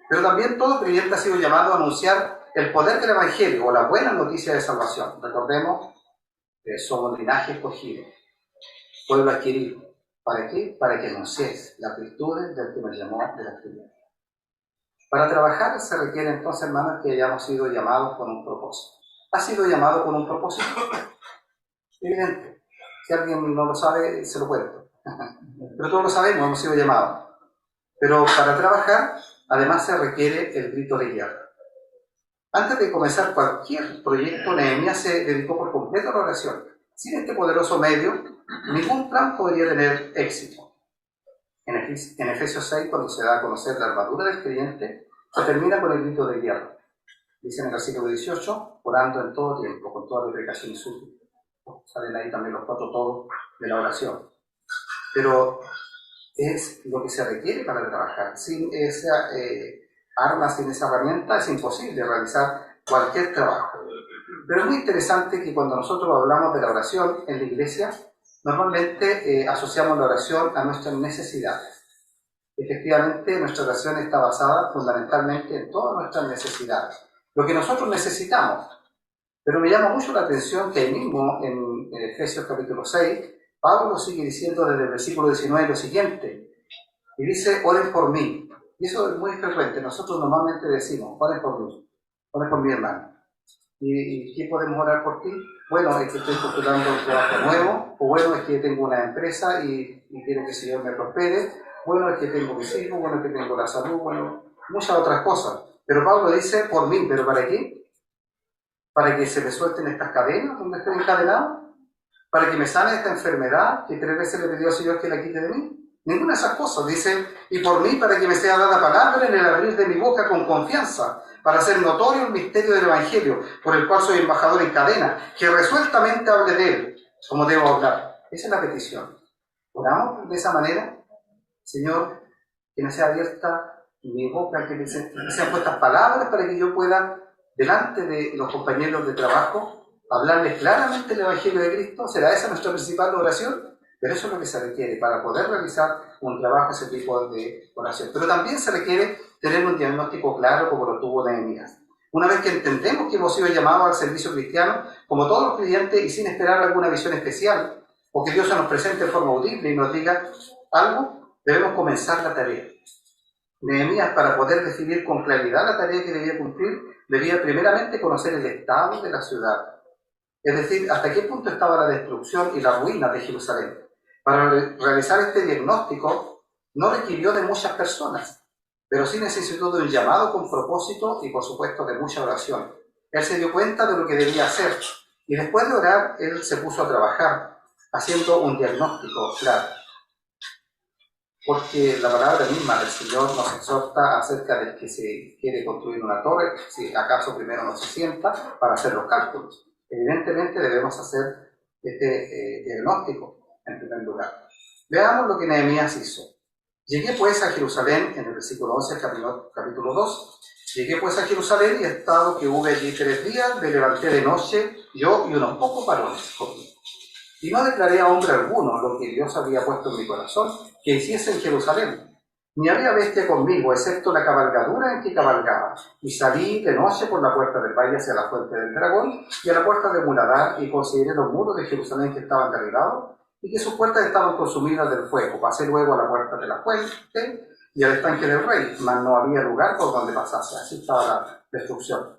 Pero también todo creyente ha sido llamado a anunciar el poder del Evangelio, o la buena noticia de salvación. Recordemos que somos linaje escogido, pueblo adquirido. ¿Para qué? Para que anunciéis las virtudes del que nos llamó de la primera. Para trabajar se requiere entonces, hermanos, que hayamos sido llamados con un propósito. ¿Ha sido llamado con un propósito? Evidente. Si alguien no lo sabe, se lo cuento. Pero todos lo sabemos, hemos sido llamados. Pero para trabajar, además se requiere el grito de guerra. Antes de comenzar cualquier proyecto, Nehemías se dedicó por completo a la oración. Sin este poderoso medio, ningún plan podría tener éxito. En Efesios 6, cuando se da a conocer la armadura del creyente, se termina con el grito de guerra. Dice en el versículo 18, orando en todo tiempo, con toda predicación y súplica. Salen ahí también los 4 todos de la oración. Pero es lo que se requiere para trabajar. Sin esa arma, sin esa herramienta, es imposible realizar cualquier trabajo. Pero es muy interesante que cuando nosotros hablamos de la oración en la iglesia, normalmente asociamos la oración a nuestras necesidades. Efectivamente, nuestra oración está basada fundamentalmente en todas nuestras necesidades, lo que nosotros necesitamos. Pero me llama mucho la atención que ahí mismo en Efesios capítulo 6, Pablo sigue diciendo desde el versículo 19 lo siguiente, y dice, oren por mí. Y eso es muy frecuente, nosotros normalmente decimos, oren por mi hermano. ¿Y qué podemos orar por ti? Bueno, es que estoy postulando un trabajo nuevo, o bueno, es que tengo una empresa y quiero que el Señor me prospere, bueno, es que tengo mis hijos, bueno, es que tengo la salud, bueno, muchas otras cosas. Pero Pablo dice, por mí, ¿pero para qué? ¿Para que se me suelten estas cadenas donde estoy encadenado? ¿Para que me sane esta enfermedad que 3 veces le pidió al Señor que la quite de mí? Ninguna de esas cosas. Dice, y por mí, para que me sea dada palabra en el abrir de mi boca con confianza, para hacer notorio el misterio del Evangelio, por el cual soy embajador en cadena, que resueltamente hable de él, como debo hablar. Esa es la petición. Oramos de esa manera, Señor, que me sea abierta mi boca, que me sean puestas palabras para que yo pueda, delante de los compañeros de trabajo, hablarles claramente el Evangelio de Cristo. ¿Será esa nuestra principal oración? Pero eso es lo que se requiere para poder realizar un trabajo, ese tipo de oración. Pero también se requiere tener un diagnóstico claro como lo tuvo Nehemías. Una vez que entendemos que hemos sido llamados al servicio cristiano, como todos los creyentes, y sin esperar alguna visión especial, o que Dios se nos presente de forma audible y nos diga algo, debemos comenzar la tarea. Nehemías, para poder definir con claridad la tarea que debía cumplir, debía primeramente conocer el estado de la ciudad. Es decir, hasta qué punto estaba la destrucción y la ruina de Jerusalén. Para realizar este diagnóstico no requirió de muchas personas, pero sí necesitó de un llamado con propósito y, por supuesto, de mucha oración. Él se dio cuenta de lo que debía hacer y después de orar, él se puso a trabajar, haciendo un diagnóstico claro. Porque la palabra misma del Señor nos exhorta acerca de que se quiere construir una torre, si acaso primero no se sienta para hacer los cálculos. Evidentemente debemos hacer este diagnóstico en primer lugar. Veamos lo que Nehemías hizo. Llegué pues a Jerusalén, en el versículo 11 capítulo 2, llegué pues a Jerusalén y estado que hube allí 3 días, me levanté de noche, yo y unos pocos varones conmigo. Y no declaré a hombre alguno lo que Dios había puesto en mi corazón, que hiciese en Jerusalén. Ni había bestia conmigo, excepto la cabalgadura en que cabalgaba. Y salí de noche por la puerta del valle hacia la fuente del dragón y a la puerta de Muladar, y consideré los muros de Jerusalén que estaban derribados y que sus puertas estaban consumidas del fuego. Pasé luego a la puerta de la fuente y al estanque del rey, mas no había lugar por donde pasase. Así estaba la destrucción.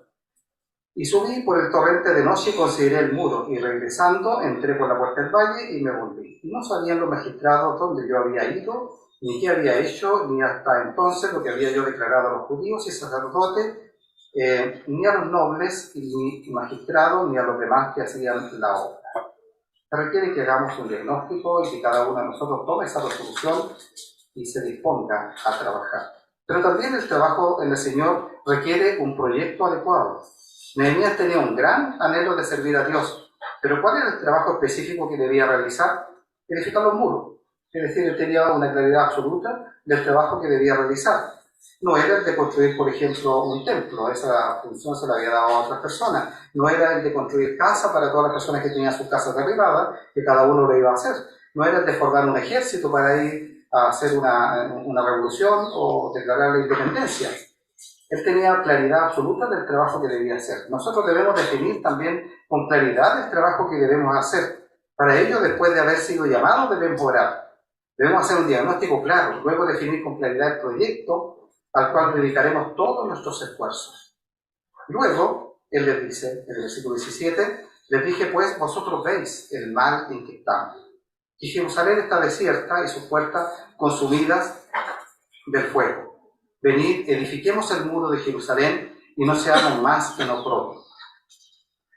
Y subí por el torrente de noche y consideré el muro, y regresando entré por la puerta del valle y me volví. Y no sabían los magistrados dónde yo había ido, ni qué había hecho, ni hasta entonces lo que había yo declarado a los judíos y sacerdotes, ni a los nobles, ni magistrados, ni a los demás que hacían la obra. Se requiere que hagamos un diagnóstico y que cada uno de nosotros tome esa resolución y se disponga a trabajar. Pero también el trabajo en el Señor requiere un proyecto adecuado. Nehemías tenía un gran anhelo de servir a Dios, pero ¿cuál era el trabajo específico que debía realizar? Edificar los muros. Es decir, él tenía una claridad absoluta del trabajo que debía realizar. No era el de construir, por ejemplo, un templo, esa función se la había dado a otras personas. No era el de construir casa para todas las personas que tenían sus casas derribadas, que cada uno lo iba a hacer. No era el de formar un ejército para ir a hacer una revolución o declarar la independencia. Él tenía claridad absoluta del trabajo que debía hacer. Nosotros debemos definir también con claridad el trabajo que debemos hacer. Para ello, después de haber sido llamados, debemos orar. Debemos hacer un diagnóstico claro, luego definir con claridad el proyecto al cual dedicaremos todos nuestros esfuerzos. Luego, él les dice, en el versículo 17, les dije, pues, vosotros veis el mal en que estamos. Y Jerusalén está desierta y sus puertas consumidas del fuego. Venid, edifiquemos el muro de Jerusalén y no seamos más que no propio.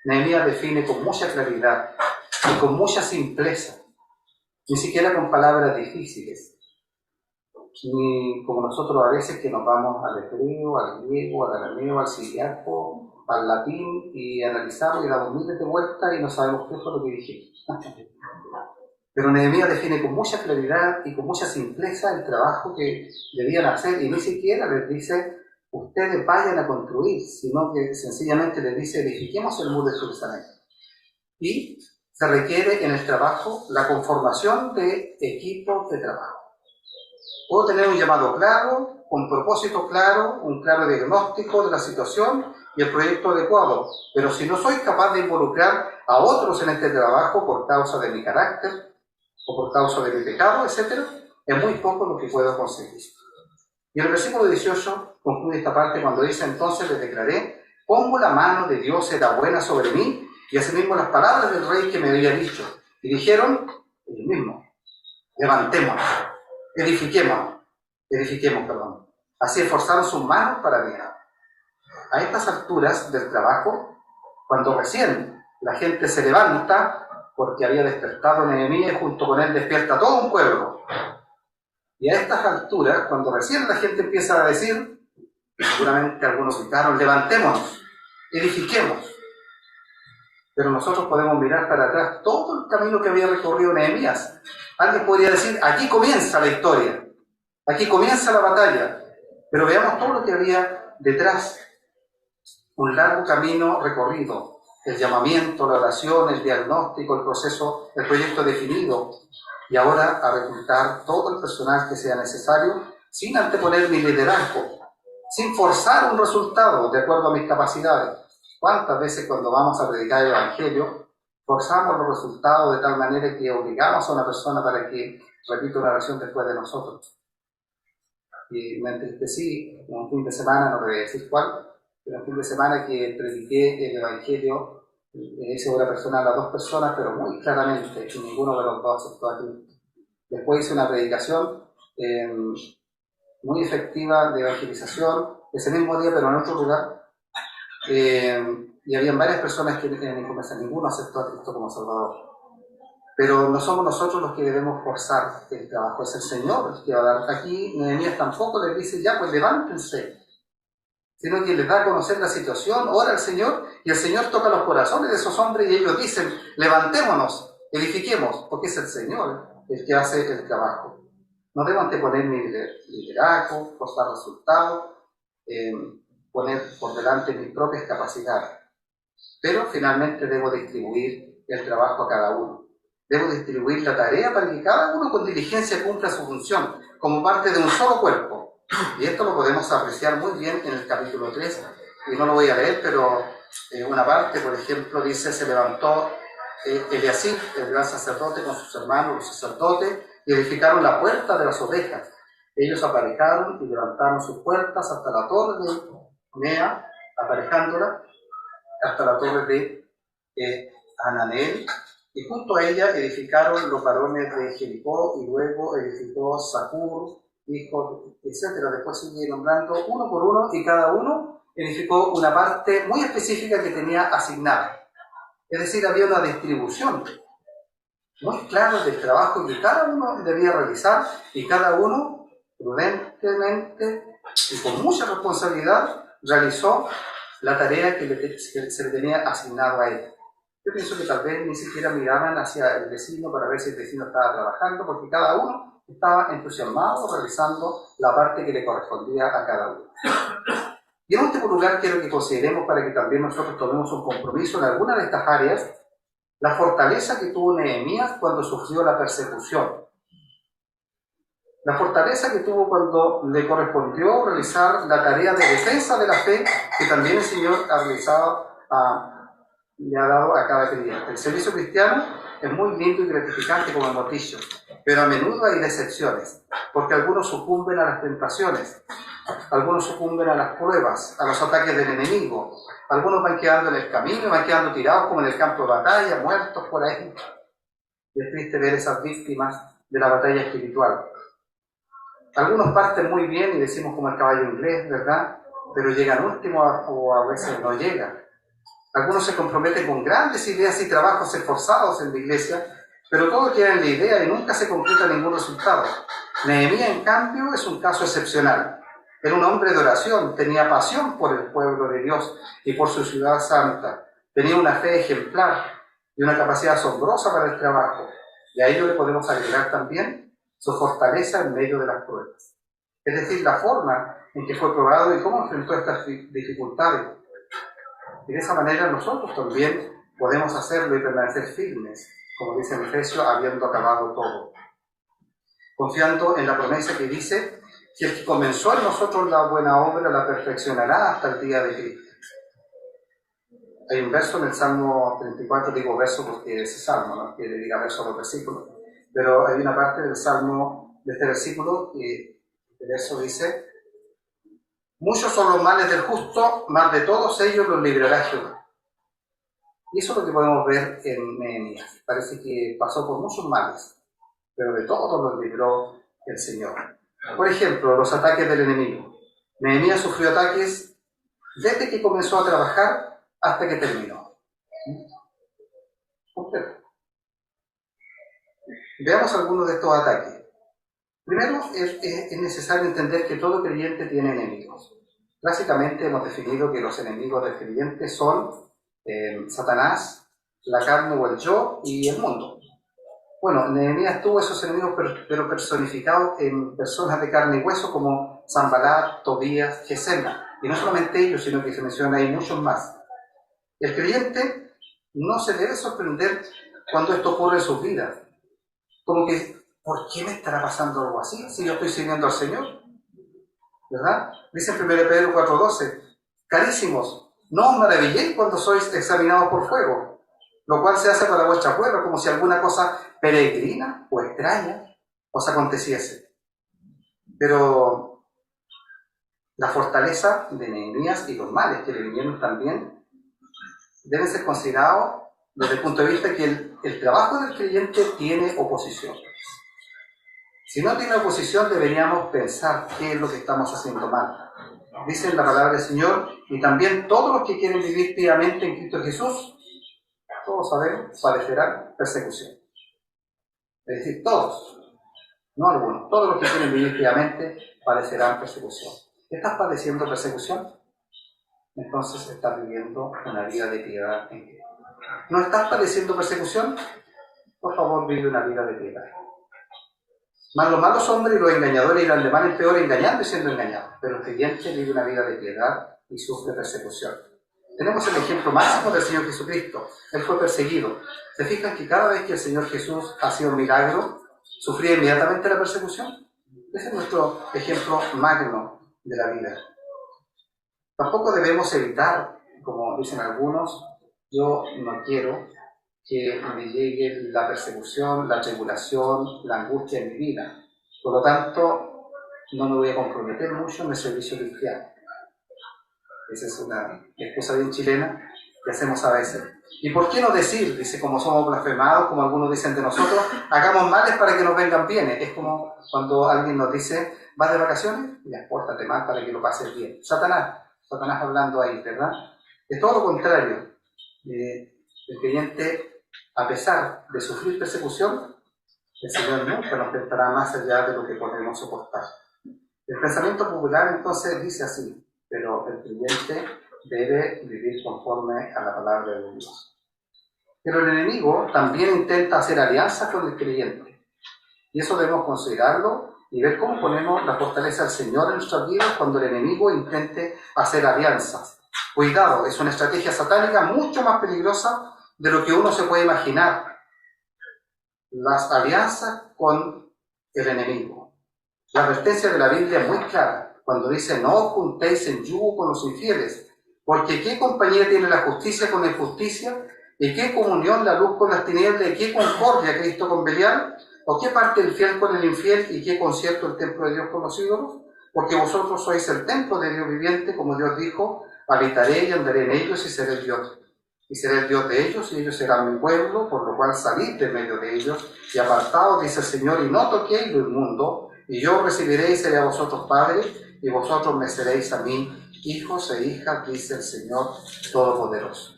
Nehemías define con mucha claridad y con mucha simpleza, ni siquiera con palabras difíciles, ni como nosotros a veces que nos vamos al hebreo, al griego, al arameo, al siriaco, al latín y analizamos y damos miles de vueltas y no sabemos qué fue lo que dijimos. Pero Nehemías define con mucha claridad y con mucha simpleza el trabajo que debían hacer y ni siquiera les dice ustedes vayan a construir, sino que sencillamente les dice edifiquemos el muro de Jerusalén. Y se requiere en el trabajo la conformación de equipos de trabajo. Puedo tener un llamado claro, un propósito claro, un claro diagnóstico de la situación y el proyecto adecuado, pero si no soy capaz de involucrar a otros en este trabajo por causa de mi carácter o por causa de mi pecado, etc., es muy poco lo que puedo conseguir. Y el versículo 18 concluye esta parte cuando dice: entonces les declaré, pongo la mano de Dios era buena sobre mí, y asimismo las palabras del rey que me había dicho. Y dijeron ellos mismos: levantémonos, edifiquemos, Así esforzaron sus manos para bien. A estas alturas del trabajo, cuando recién la gente se levanta, porque había despertado Nehemías y junto con él despierta todo un pueblo. Y a estas alturas, cuando recién la gente empieza a decir, seguramente algunos gritaron: levantémonos, edifiquemos. Pero nosotros podemos mirar para atrás todo el camino que había recorrido Nehemías. Alguien podría decir: aquí comienza la historia, aquí comienza la batalla. Pero veamos todo lo que había detrás. Un largo camino recorrido. El llamamiento, la oración, el diagnóstico, el proceso, el proyecto definido. Y ahora a reclutar todo el personal que sea necesario, sin anteponer mi liderazgo, sin forzar un resultado de acuerdo a mis capacidades. ¿Cuántas veces cuando vamos a predicar el Evangelio forzamos los resultados de tal manera que obligamos a una persona para que repita una oración después de nosotros? Y me entristecí un fin de semana, no voy a decir cuál, pero un fin de semana que prediqué el Evangelio, hice una persona a las dos personas, pero muy claramente, y ninguno de los dos aceptó a Cristo. Después hice una predicación muy efectiva de evangelización, ese mismo día, pero en otro lugar, y habían varias personas que en conversa, ninguno aceptó a Cristo como Salvador. Pero no somos nosotros los que debemos forzar el trabajo, es el Señor el que va a dar. Aquí Nehemías tampoco les dice: ya, pues levántense, sino que les da a conocer la situación, ora al Señor, y el Señor toca los corazones de esos hombres y ellos dicen: levantémonos, edifiquemos, porque es el Señor el que hace el trabajo. No debo anteponer mi liderazgo, forzar resultados, poner por delante mis propias capacidades, pero finalmente debo distribuir el trabajo a cada uno. Debo distribuir la tarea para que cada uno con diligencia cumpla su función, como parte de un solo cuerpo. Y esto lo podemos apreciar muy bien en el capítulo 3, y no lo voy a leer, pero una parte, por ejemplo, dice: se levantó Eliasib, el gran sacerdote, con sus hermanos, los sacerdotes, y edificaron la puerta de las ovejas. Ellos aparejaron y levantaron sus puertas hasta la torre de Nea, aparejándola hasta la torre de Hananel, y junto a ella edificaron los varones de Jericó, y luego edificó Zacur, hijo, etc. Después sigue nombrando uno por uno, y cada uno edificó una parte muy específica que tenía asignada. Es decir, había una distribución muy clara del trabajo que cada uno debía realizar, y cada uno prudentemente y con mucha responsabilidad realizó la tarea que se le tenía asignado a él. Yo pienso que tal vez ni siquiera miraban hacia el vecino para ver si el vecino estaba trabajando, porque cada uno estaba entusiasmado realizando la parte que le correspondía a cada uno. Y en último lugar, quiero que consideremos, para que también nosotros tomemos un compromiso en alguna de estas áreas, la fortaleza que tuvo Nehemías cuando sufrió la persecución. La fortaleza que tuvo cuando le correspondió realizar la tarea de defensa de la fe que también el Señor ha realizado, le ha dado a cada creyente. El servicio cristiano es muy lindo y gratificante, como hemos dicho, pero a menudo hay decepciones, porque algunos sucumben a las tentaciones, algunos sucumben a las pruebas, a los ataques del enemigo, algunos van quedando en el camino, van quedando tirados como en el campo de batalla, muertos por ahí. Y es triste ver esas víctimas de la batalla espiritual. Algunos parten muy bien y decimos como el caballo inglés, ¿verdad? pero llegan último o a veces no llegan. Algunos se comprometen con grandes ideas y trabajos esforzados en la iglesia, pero todo queda en la idea y nunca se concreta ningún resultado. Nehemías, en cambio, es un caso excepcional. Era un hombre de oración, tenía pasión por el pueblo de Dios y por su ciudad santa. Tenía una fe ejemplar y una capacidad asombrosa para el trabajo. Y a ello le podemos agregar también su fortaleza en medio de las pruebas. Es decir, la forma en que fue probado y cómo enfrentó estas dificultades. Y de esa manera nosotros también podemos hacerlo y permanecer firmes, como dice en Efesios, habiendo acabado todo. Confiando en la promesa que dice que el que comenzó en nosotros la buena obra la perfeccionará hasta el día de Cristo. Hay un verso en el Salmo 34, digo verso porque es Salmo, no quiere diga verso a los versículos, pero hay una parte del Salmo, de este versículo, que el verso dice: muchos son los males del justo, mas de todos ellos los librará Jehová. Y eso es lo que podemos ver en Nehemías. Parece que pasó por muchos males, pero de todos los libró el Señor. Por ejemplo, los ataques del enemigo. Nehemías sufrió ataques desde que comenzó a trabajar hasta que terminó. Veamos algunos de estos ataques. Primero, es necesario entender que todo creyente tiene enemigos. Clásicamente hemos definido que los enemigos del creyente son Satanás, la carne o el yo y el mundo. Bueno, Nehemías tuvo esos enemigos, pero personificados en personas de carne y hueso como Sanbalat, Tobías, Gesem. Y no solamente ellos, sino que se menciona ahí muchos más. El creyente no se debe sorprender cuando esto ocurre en sus vidas. Como que, ¿por qué me estará pasando algo así si yo estoy sirviendo al Señor? ¿Verdad? Dice en 1 Pedro 4:12, carísimos, no os maravilléis cuando sois examinados por fuego, lo cual se hace para vuestra prueba, como si alguna cosa peregrina o extraña os aconteciese. Pero la fortaleza de Nehemías y los males que le vinieron también deben ser considerados desde el punto de vista que el trabajo del creyente tiene oposición. Si no tiene oposición, deberíamos pensar qué es lo que estamos haciendo mal. Dice la palabra del Señor, y también todos los que quieren vivir piamente en Cristo Jesús, todos sabemos, padecerán persecución. Es decir, todos, no algunos, todos los que quieren vivir piamente padecerán persecución. ¿Estás padeciendo persecución? Entonces estás viviendo una vida de piedad en Cristo. ¿No estás padeciendo persecución? Por favor, vive una vida de piedad. Mas los malos hombres y los engañadores irán de mal en peor engañando y siendo engañados. Pero el creyente vive una vida de piedad y sufre persecución. Tenemos el ejemplo máximo del Señor Jesucristo. Él fue perseguido. ¿Se fijan que cada vez que el Señor Jesús hacía un milagro, sufría inmediatamente la persecución? Ese es nuestro ejemplo magno de la vida. Tampoco debemos evitar, como dicen algunos, yo no quiero que me llegue la persecución, la tribulación, la angustia en mi vida. Por lo tanto, no me voy a comprometer mucho en el servicio cristiano. Esa es una excusa bien chilena que hacemos a veces. ¿Y por qué no decir? Dice, como somos blasfemados, como algunos dicen de nosotros, hagamos males para que nos vengan bienes. Es como cuando alguien nos dice, ¿vas de vacaciones? Ya, pórtate mal para que lo pases bien. Satanás hablando ahí, ¿verdad? Es todo lo contrario. El creyente, a pesar de sufrir persecución, el Señor nunca nos tentará más allá de lo que podemos soportar. El pensamiento popular entonces dice así, pero el creyente debe vivir conforme a la palabra de Dios. Pero el enemigo también intenta hacer alianzas con el creyente. Y eso debemos considerarlo y ver cómo ponemos la fortaleza del Señor en nuestras vidas cuando el enemigo intente hacer alianzas. Cuidado, es una estrategia satánica mucho más peligrosa de lo que uno se puede imaginar. Las alianzas con el enemigo. La advertencia de la Biblia es muy clara cuando dice, no os juntéis en yugo con los infieles, porque ¿qué compañía tiene la justicia con la injusticia? ¿Y qué comunión la luz con las tinieblas? ¿Y qué concordia Cristo con Belial? ¿O qué parte el fiel con el infiel? ¿Y qué concierto el templo de Dios con los ídolos? Porque vosotros sois el templo de Dios viviente, como Dios dijo, habitaré y andaré en ellos y seré Dios. Y seré el Dios de ellos y ellos serán mi pueblo, por lo cual salid de medio de ellos y apartaos, dice el Señor, y no toquéis lo inmundo, y yo recibiré y seré a vosotros padre, y vosotros me seréis a mí hijos e hijas, dice el Señor Todopoderoso.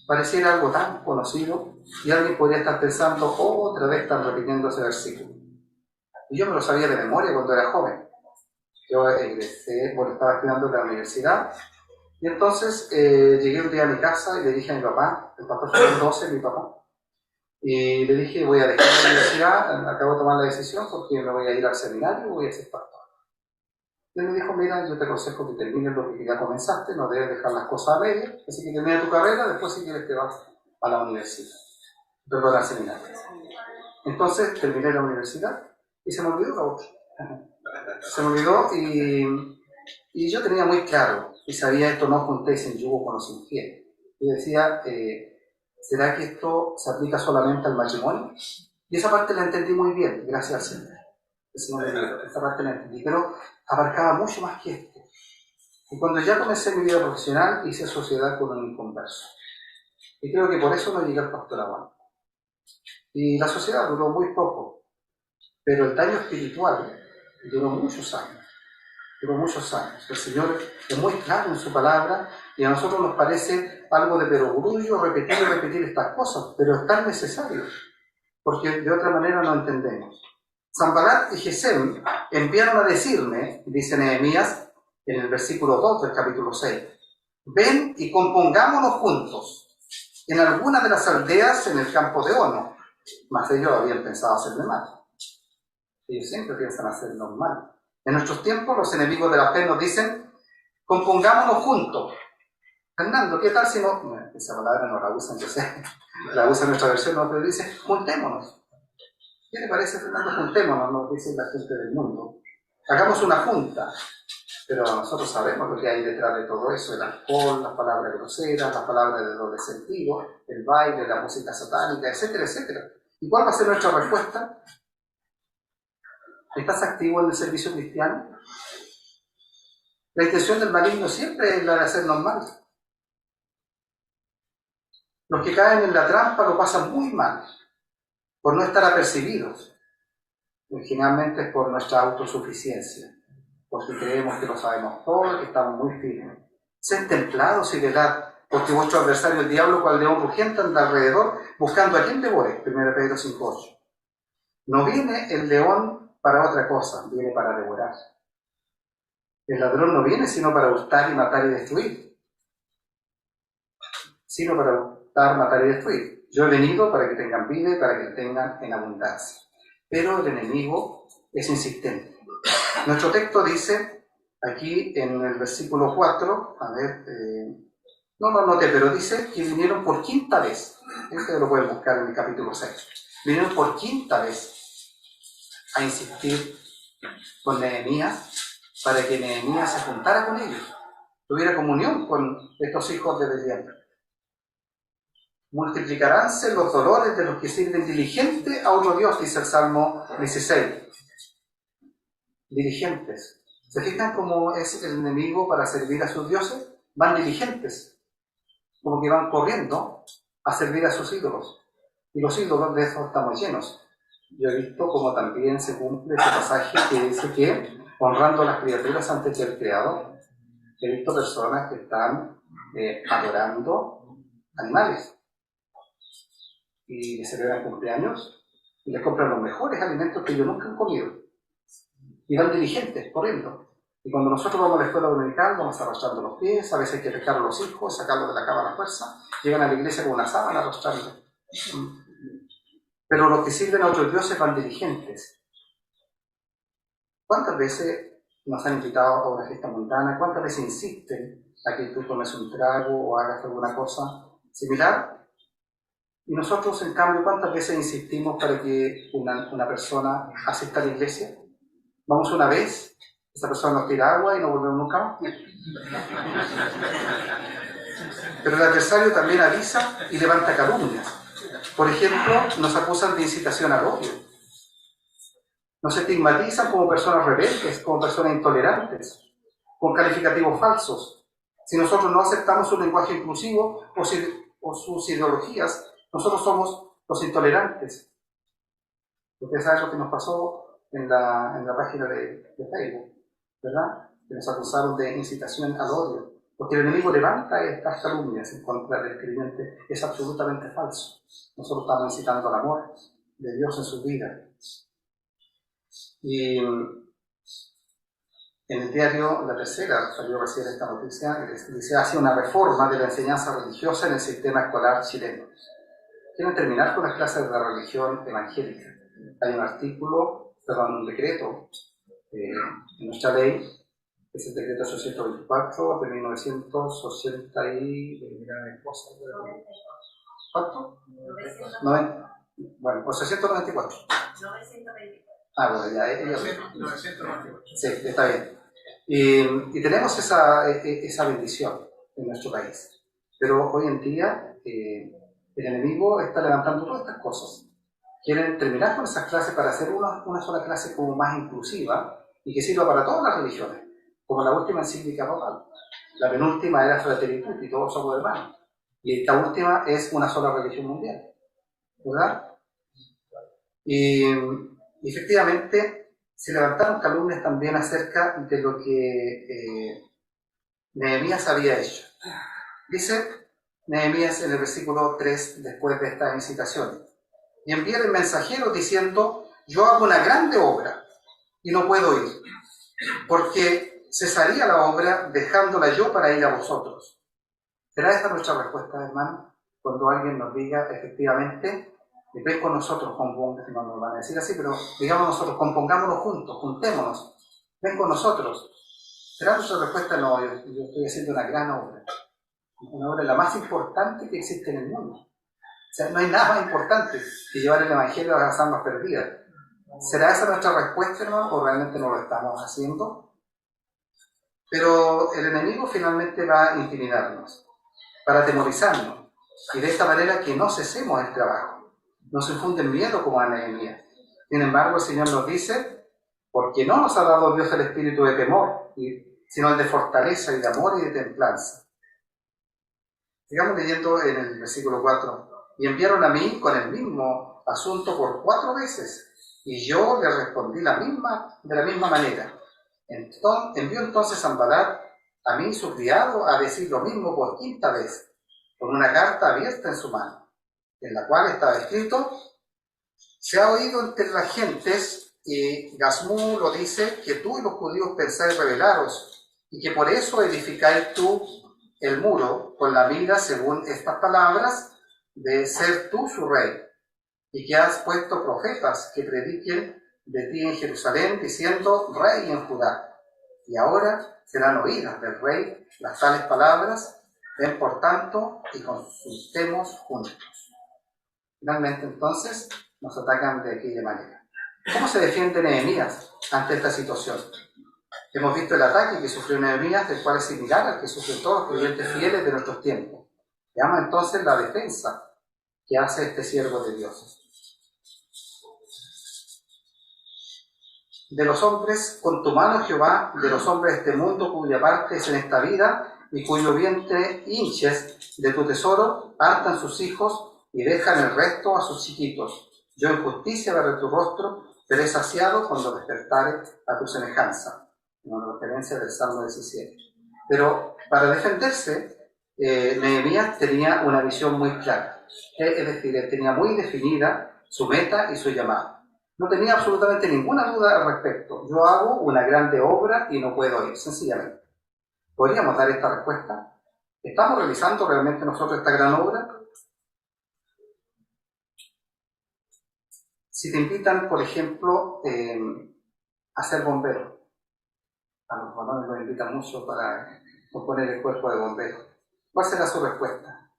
Pareciera algo tan conocido y alguien podría estar pensando, otra vez están repitiendo ese versículo. Y yo me lo sabía de memoria cuando era joven. Yo egresé, estaba estudiando en la universidad, y entonces llegué un día a mi casa y le dije a mi papá, el pastor fue el 12, mi papá, y le dije, voy a dejar la universidad, acabo de tomar la decisión porque me voy a ir al seminario y voy a ser pastor. Y él me dijo, mira, yo te aconsejo que termines lo que ya comenzaste, no debes dejar las cosas a medias, así que termina tu carrera, después si quieres te vas a la universidad, perdón, al seminario. Entonces terminé la universidad y se me olvidó la otra. Se me olvidó y yo tenía muy claro, y sabía esto, no juntéis en yugo con los infieles. Y decía, ¿será que esto se aplica solamente al matrimonio? Y esa parte la entendí muy bien, gracias al Señor. Esa parte la entendí, pero abarcaba mucho más que esto. Y cuando ya comencé mi vida profesional, hice sociedad con un inconverso. Y creo que por eso no llegué al pastorado. Y la sociedad duró muy poco, pero el daño espiritual duró muchos años. Duró muchos años. El Señor es muy claro en su palabra y a nosotros nos parece algo de perogrullo repetir y repetir estas cosas, pero es tan necesario, porque de otra manera no entendemos. Sanballat y Gesem enviaron a decirme, dice Nehemías en el versículo 2 del capítulo 6, ven y compongámonos juntos en alguna de las aldeas en el campo de Ono. Mas ellos habían pensado hacerme mal. Ellos siempre piensan hacernos mal. En nuestros tiempos los enemigos de la fe nos dicen, compongámonos juntos. Fernando, ¿qué tal si no? Esa palabra no la usan, yo sé. La usa nuestra versión, no, pero dice, juntémonos. ¿Qué le parece, Fernando? Juntémonos, nos dice la gente del mundo. Hagamos una junta. Pero nosotros sabemos lo que hay detrás de todo eso, el alcohol, las palabras groseras, las palabras de doble sentido, el baile, la música satánica, etcétera, etcétera. ¿Y cuál va a ser nuestra respuesta? ¿Estás activo en el servicio cristiano? La intención del maligno siempre es la de hacernos mal. Los que caen en la trampa lo pasan muy mal, por no estar apercibidos. Y generalmente es por nuestra autosuficiencia, porque creemos que lo sabemos todo y que estamos muy firmes. Sed templados y velad, porque vuestro adversario el diablo, cual león rugiente, anda alrededor, buscando a quien devore. 1 Pedro 5:8. No viene el león para otra cosa, viene para devorar. El ladrón no viene sino para hurtar y matar y destruir. Sino para hurtar, matar y destruir. Yo he venido para que tengan vida y para que tengan en abundancia. Pero el enemigo es insistente. Nuestro texto dice, aquí en el versículo 4, a ver, no lo noté, pero dice que vinieron por quinta vez. Este lo pueden buscar en el capítulo 6. Vinieron por quinta vez a insistir con Nehemías para que Nehemías se juntara con ellos, tuviera comunión con estos hijos de Belial. Multiplicaránse los dolores de los que sirven diligente a otro Dios, dice el Salmo 16. Diligentes. ¿Se fijan cómo es el enemigo para servir a sus dioses? Van diligentes, como que van corriendo a servir a sus ídolos. Y los ídolos de esos estamos llenos. Yo he visto cómo también se cumple ese pasaje que dice que, honrando a las criaturas antes que el Creador, he visto personas que están adorando animales y les celebran cumpleaños y les compran los mejores alimentos que ellos nunca han comido. Y van diligentes, corriendo. Y cuando nosotros vamos a la escuela dominical, vamos arrastrando los pies, a veces hay que pescar a los hijos, sacarlos de la cama a la fuerza, llegan a la iglesia con una sábana arrastrando. Pero los que sirven a otros dioses van diligentes. ¿Cuántas veces nos han invitado a una fiesta mundana? ¿Cuántas veces insisten a que tú tomes un trago o hagas alguna cosa similar? Y nosotros, en cambio, ¿cuántas veces insistimos para que una persona asista a la iglesia? Vamos una vez, esa persona nos tira agua y no volvemos nunca más. Pero el adversario también avisa y levanta calumnias. Por ejemplo, nos acusan de incitación al odio. Nos estigmatizan como personas rebeldes, como personas intolerantes, con calificativos falsos. Si nosotros no aceptamos un lenguaje inclusivo o sus ideologías, nosotros somos los intolerantes. Ustedes saben lo que nos pasó en la página de Facebook, ¿verdad? que nos acusaron de incitación al odio, porque el enemigo levanta estas calumnias en contra del creyente. Es absolutamente falso. Nosotros estamos incitando al amor de Dios en su vida. Y en el diario La Tercera salió recién esta noticia, que dice: hace una reforma de la enseñanza religiosa en el sistema escolar chileno. Quieren terminar con las clases de la religión evangélica. Hay un decreto en nuestra ley, que es el decreto 824 de 1980 y... ¿Cuánto? 90. Bueno, 894. 924. Ah, bueno, ya, 994. Sí, está bien. Y tenemos esa bendición en nuestro país. Pero hoy en día el enemigo está levantando todas estas cosas. Quieren terminar con esas clases para hacer una sola clase como más inclusiva y que sirva para todas las religiones, como la última encíclica papal. La penúltima era Fratelli Tutti, todos somos hermanos. Y esta última es una sola religión mundial, ¿verdad? Y efectivamente se levantaron calumnias también acerca de lo que Nehemías había hecho. Dice Nehemías en el versículo 3, después de esta incitación: y envié el mensajero diciendo: yo hago una grande obra y no puedo ir, porque cesaría la obra dejándola yo para ir a vosotros. ¿Será esta nuestra respuesta, hermano? Cuando alguien nos diga efectivamente: ven con nosotros, no nos van a decir así, pero digamos nosotros, compongámonos juntos, juntémonos, ven con nosotros. ¿Será nuestra respuesta? No, yo estoy haciendo una gran obra, una obra la más importante que existe en el mundo. O sea, no hay nada más importante que llevar el Evangelio a las almas perdidas. ¿Será esa nuestra respuesta, hermano, o realmente no lo estamos haciendo? Pero el enemigo finalmente va a intimidarnos, para atemorizarnos, y de esta manera que no cesemos el trabajo. Nos infunden miedo como a Nehemías. Sin embargo, el Señor nos dice: porque no nos ha dado Dios el espíritu de temor, sino el de fortaleza y de amor y de templanza. Sigamos leyendo en el versículo 4. Y enviaron a mí con el mismo asunto por 4 veces, y yo le respondí de la misma manera. Envió entonces Sanballat a mí, su criado, a decir lo mismo por 5ª vez, con una carta abierta en su mano, en la cual estaba escrito: se ha oído entre las gentes, y Gasmú lo dice, que tú y los judíos pensáis rebelaros, y que por eso edificáis tú el muro, con la mira, según estas palabras, de ser tú su rey, y que has puesto profetas que prediquen de ti en Jerusalén, diciendo: rey en Judá. Y ahora serán oídas del rey las tales palabras. Ven por tanto y consultemos juntos. Finalmente entonces nos atacan de aquella manera. ¿Cómo se defiende Nehemías ante esta situación? Hemos visto el ataque que sufrió Nehemías, del cual es similar al que sufren todos los creyentes fieles de nuestros tiempos. Veamos entonces la defensa que hace este siervo de Dios. De los hombres, con tu mano, Jehová, de los hombres de este mundo, cuya parte es en esta vida, y cuyo vientre hinches de tu tesoro, hartan sus hijos y dejan el resto a sus chiquitos. Yo en justicia veré tu rostro, seré saciado cuando despertare a tu semejanza. Una referencia del Salmo 17. Pero para defenderse, Nehemías tenía una visión muy clara. Es decir, él tenía muy definida su meta y su llamado. No tenía absolutamente ninguna duda al respecto. Yo hago una grande obra y no puedo ir, sencillamente. ¿Podríamos dar esta respuesta? ¿Estamos realizando realmente nosotros esta gran obra? Si te invitan, por ejemplo, a ser bombero, a los varones los invitan mucho para componer el cuerpo de bomberos, ¿cuál será su respuesta?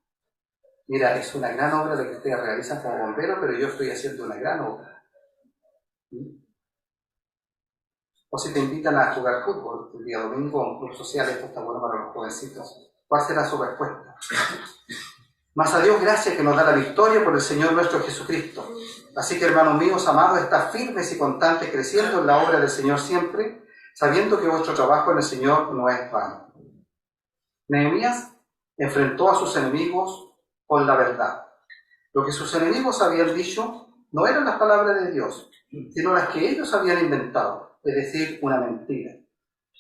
Mira, es una gran obra la que ustedes realizan como bomberos, pero yo estoy haciendo una gran obra. O si te invitan a jugar fútbol el día domingo a un club social, esto está bueno para los jovencitos, ¿cuál será su respuesta? Mas a Dios gracias que nos da la victoria por el Señor nuestro Jesucristo. Así que, hermanos míos amados, estad firmes y constantes, creciendo en la obra del Señor siempre, sabiendo que vuestro trabajo en el Señor no es vano. Nehemías enfrentó a sus enemigos con la verdad. Lo que sus enemigos habían dicho no eran las palabras de Dios, sino las que ellos habían inventado, es decir, una mentira.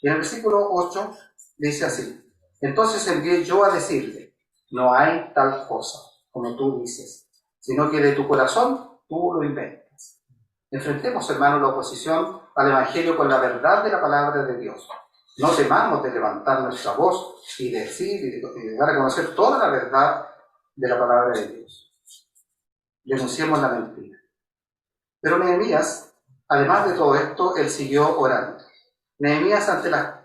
Y en el versículo 8 dice así: entonces envié yo a decirle, no hay tal cosa como tú dices, sino que de tu corazón tú lo inventas. Enfrentemos, hermanos, la oposición al Evangelio con la verdad de la palabra de Dios. No temamos de levantar nuestra voz y decir y dar a conocer toda la verdad de la palabra de Dios. Denunciemos la mentira. Pero Nehemías, además de todo esto, él siguió orando. Nehemías, ante las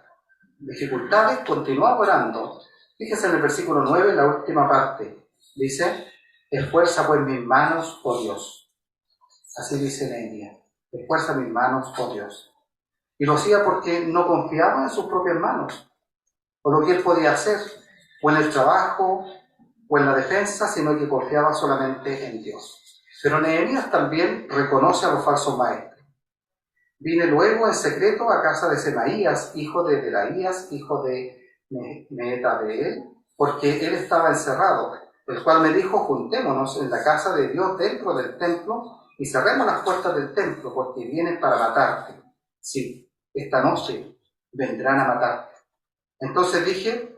dificultades, continuó orando. Fíjese en el versículo 9, en la última parte. Dice: esfuerza pues mis manos, oh Dios. Así dice Nehemías: esfuerza mis manos, oh Dios. Y lo hacía porque no confiaba en sus propias manos, o lo que él podía hacer, o en el trabajo, o en la defensa, sino que confiaba solamente en Dios. Pero Nehemías también reconoce a los falsos maestros. Vine luego en secreto a casa de Semaías, hijo de Delaías, hijo de Mehetabeel, porque él estaba encerrado, el cual me dijo: juntémonos en la casa de Dios dentro del templo y cerremos las puertas del templo, porque vienen para matarte. Sí, esta noche vendrán a matarte. Entonces dije: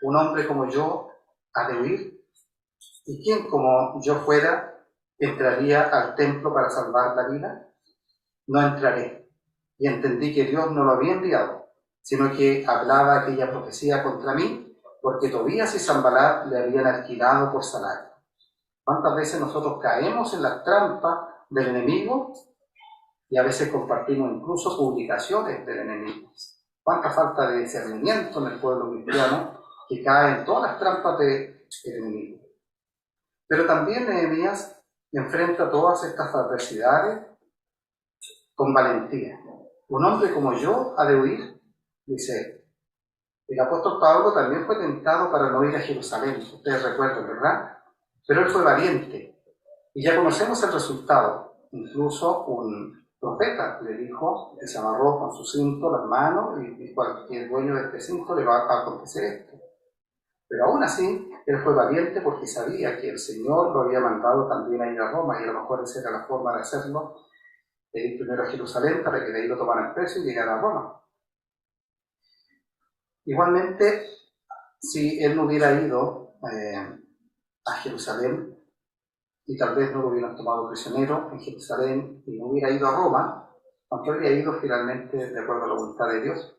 un hombre como yo ha de huir, ¿y quién como yo fuera entraría al templo para salvar la vida? No entraré. Y entendí que Dios no lo había enviado, sino que hablaba aquella profecía contra mí, porque Tobías y Sanballat le habían alquilado por salario. ¿Cuántas veces nosotros caemos en la trampa del enemigo? Y a veces compartimos incluso publicaciones del enemigo. ¿Cuánta falta de discernimiento en el pueblo cristiano que cae en todas las trampas del enemigo? Pero también Nehemías enfrenta todas estas adversidades con valentía. Un hombre como yo ha de huir, dice él. El apóstol Pablo también fue tentado para no ir a Jerusalén, ustedes recuerdan, ¿verdad? Pero él fue valiente, y ya conocemos el resultado. Incluso un profeta le dijo que se amarró con su cinto las manos y dijo: que el dueño de este cinto le va a acontecer esto. Pero aún así, él fue valiente porque sabía que el Señor lo había mandado también a ir a Roma, y a lo mejor esa era la forma de hacerlo, de ir primero a Jerusalén para que de ahí lo tomaran preso y llegar a Roma. Igualmente, si él no hubiera ido a Jerusalén, y tal vez no lo hubieran tomado prisionero en Jerusalén y no hubiera ido a Roma, aunque habría ido finalmente de acuerdo a la voluntad de Dios,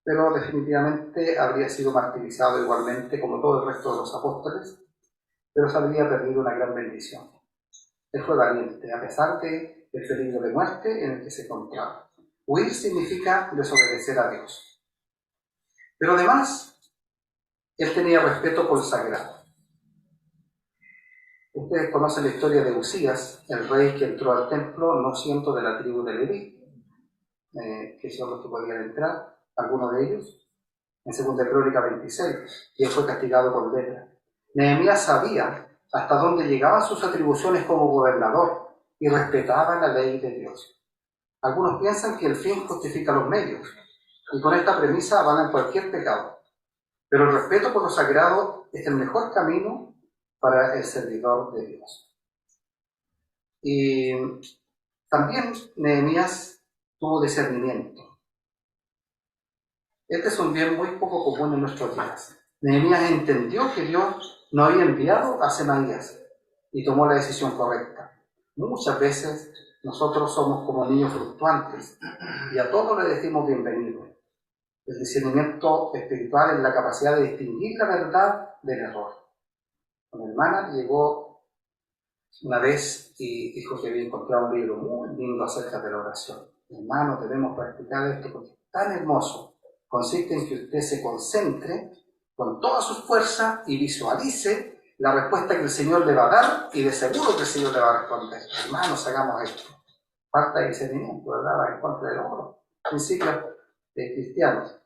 pero definitivamente habría sido martirizado igualmente como todo el resto de los apóstoles, pero se habría perdido una gran bendición. Él fue valiente, a pesar del peligro de muerte en el que se encontraba. Huir significa desobedecer a Dios. Pero además, él tenía respeto por el sagrado. Ustedes conocen la historia de Usías, el rey que entró al templo no siendo de la tribu de Leví, que son los que podían entrar, algunos de ellos, en 2 Crónicas 26, y él fue castigado con lepra. Nehemías sabía hasta dónde llegaban sus atribuciones como gobernador y respetaba la ley de Dios. Algunos piensan que el fin justifica los medios, y con esta premisa avalan cualquier pecado. Pero el respeto por lo sagrado es el mejor camino para el servidor de Dios. Y también Nehemías tuvo discernimiento. Este es un bien muy poco común en nuestros días. Nehemías entendió que Dios no había enviado a Semaías y tomó la decisión correcta. Muchas veces nosotros somos como niños fluctuantes y a todos le decimos bienvenido. El discernimiento espiritual es la capacidad de distinguir la verdad del error. Una hermana llegó una vez y dijo que había encontrado un libro muy lindo acerca de la oración. Hermano, debemos practicar esto porque es tan hermoso. Consiste en que usted se concentre con toda su fuerza y visualice la respuesta que el Señor le va a dar, y de seguro que el Señor le va a responder. Hermanos, hagamos esto. Falta de discernimiento, ¿verdad? Va en contra de los principios cristianos.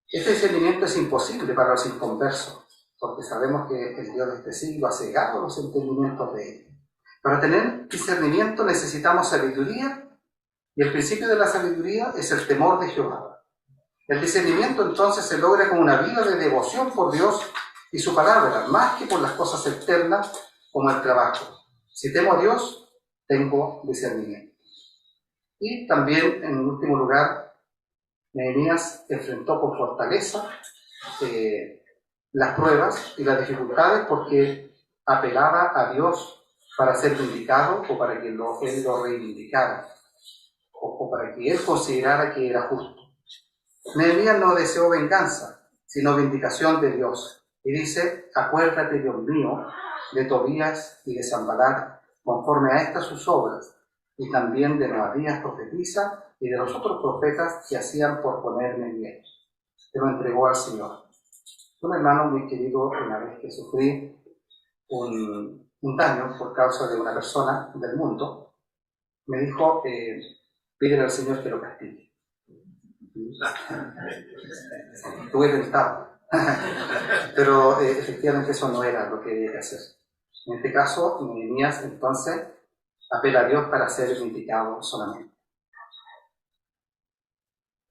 Este discernimiento es imposible para los inconversos, porque sabemos que el Dios de este siglo ha cegado los entendimientos de ellos. Para tener discernimiento necesitamos sabiduría, y el principio de la sabiduría es el temor de Jehová. El discernimiento entonces se logra con una vida de devoción por Dios y su palabra, más que por las cosas externas como el trabajo. Si temo a Dios, tengo discernimiento. Y también, en último lugar, Nehemías enfrentó con fortaleza las pruebas y las dificultades porque apelaba a Dios para ser vindicado o para que él lo reivindicara o para que él considerara que era justo. Nehemías no deseó venganza, sino vindicación de Dios. Y dice: acuérdate, Dios mío, de Tobías y de Sanballat, conforme a estas sus obras, y también de Noadías profetisa y de los otros profetas que hacían por ponerme miedo. Que lo entregó al Señor. Un hermano muy querido, una vez que sufrí un daño por causa de una persona del mundo, me dijo: pídele al Señor que lo castigue. Estuve tentado, pero efectivamente eso no era lo que había que hacer. En este caso, Nehemías entonces apela a Dios para ser vindicado solamente.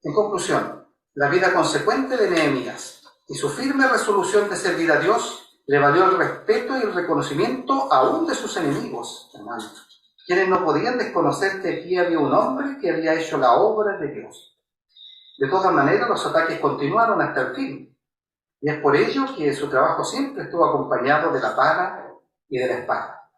En conclusión, la vida consecuente de Nehemías y su firme resolución de servir a Dios le valió el respeto y el reconocimiento aún de sus enemigos, hermanos, quienes no podían desconocer que aquí había un hombre que había hecho la obra de Dios. De todas maneras, los ataques continuaron hasta el fin, y es por ello que su trabajo siempre estuvo acompañado de la pala y de la espada.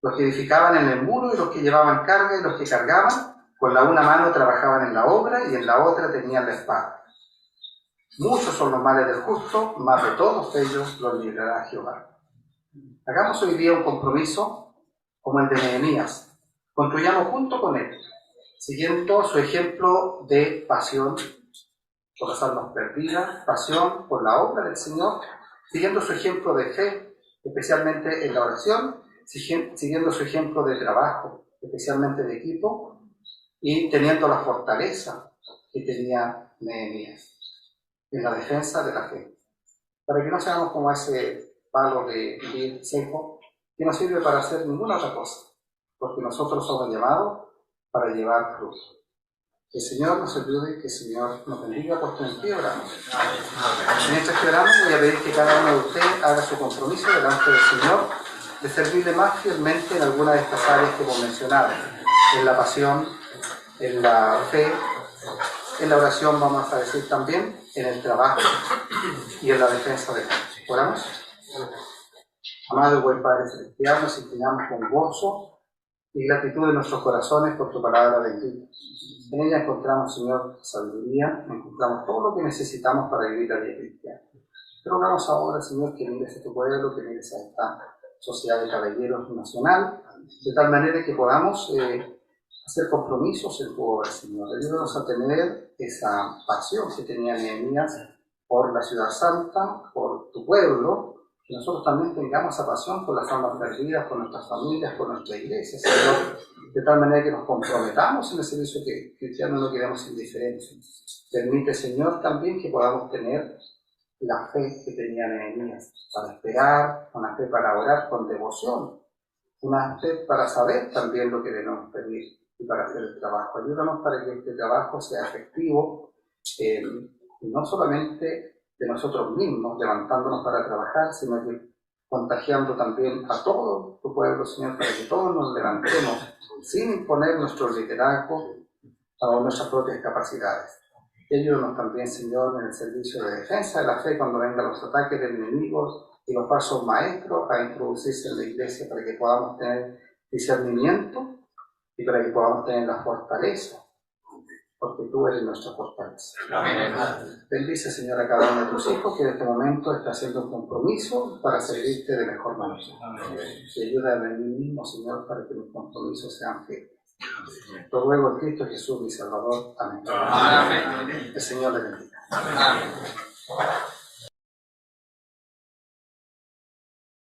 Los que edificaban en el muro y los que llevaban carga y los que cargaban, con la una mano trabajaban en la obra y en la otra tenían la espada. Muchos son los males del justo, mas de todos ellos los librará Jehová. Hagamos hoy día un compromiso como el de Nehemías. Construyamos junto con él, siguiendo su ejemplo de pasión por las almas perdidas, pasión por la obra del Señor, siguiendo su ejemplo de fe, especialmente en la oración, siguiendo su ejemplo de trabajo, especialmente de equipo, y teniendo la fortaleza que tenía Nehemías en la defensa de la fe. Para que no seamos como ese palo de vid seco que no sirve para hacer ninguna otra cosa, porque nosotros somos llamados para llevar fruto. Que el Señor nos ayude y que el Señor nos bendiga, puesto en pie oramos. Mientras que oramos, voy a pedir que cada uno de ustedes haga su compromiso delante del Señor de servirle más fielmente en alguna de estas áreas que hemos mencionado, en la pasión, en la fe, en la oración, vamos a decir también, en el trabajo y en la defensa de Dios. ¿Oramos? Amado y buen Padre Celestial, nos inclinamos con gozo y gratitud en nuestros corazones por tu palabra bendita. En ella encontramos, Señor, sabiduría, encontramos todo lo que necesitamos para vivir la vida cristiana. Te rogamos ahora, Señor, que mires a tu pueblo, que mires a esta sociedad de caballeros nacional, de tal manera que podamos hacer compromisos en tu obra, Señor. Ayúdanos a tener esa pasión que tenía Nehemías por la ciudad santa, por tu pueblo, que nosotros también tengamos esa pasión por las almas perdidas, por nuestras familias, por nuestra iglesia, Señor, de tal manera que nos comprometamos en el servicio cristiano, no quedemos indiferentes. Permite, Señor, también que podamos tener la fe que tenía Nehemías, para esperar, una fe para orar con devoción, una fe para saber también lo que debemos pedir y para hacer el trabajo. Ayúdanos para que este trabajo sea efectivo, no solamente de nosotros mismos, levantándonos para trabajar, sino que contagiando también a todo tu pueblo, Señor, para que todos nos levantemos sin imponer nuestro liderazgo o nuestras propias capacidades. Y ayúdanos también, Señor, en el servicio de defensa de la fe cuando vengan los ataques de enemigos y los falsos maestros a introducirse en la iglesia, para que podamos tener discernimiento y para que podamos tener la fortaleza, porque tú eres nuestra fortaleza. Amén. Bendice, Señor, a cada uno de tus hijos que en este momento está haciendo un compromiso para servirte de mejor manera. Y ayúdame a mí mismo, Señor, para que mis compromisos sean fieles. Lo ruego en Cristo Jesús, mi Salvador. Amén. Amén. El Señor le bendiga. Amén.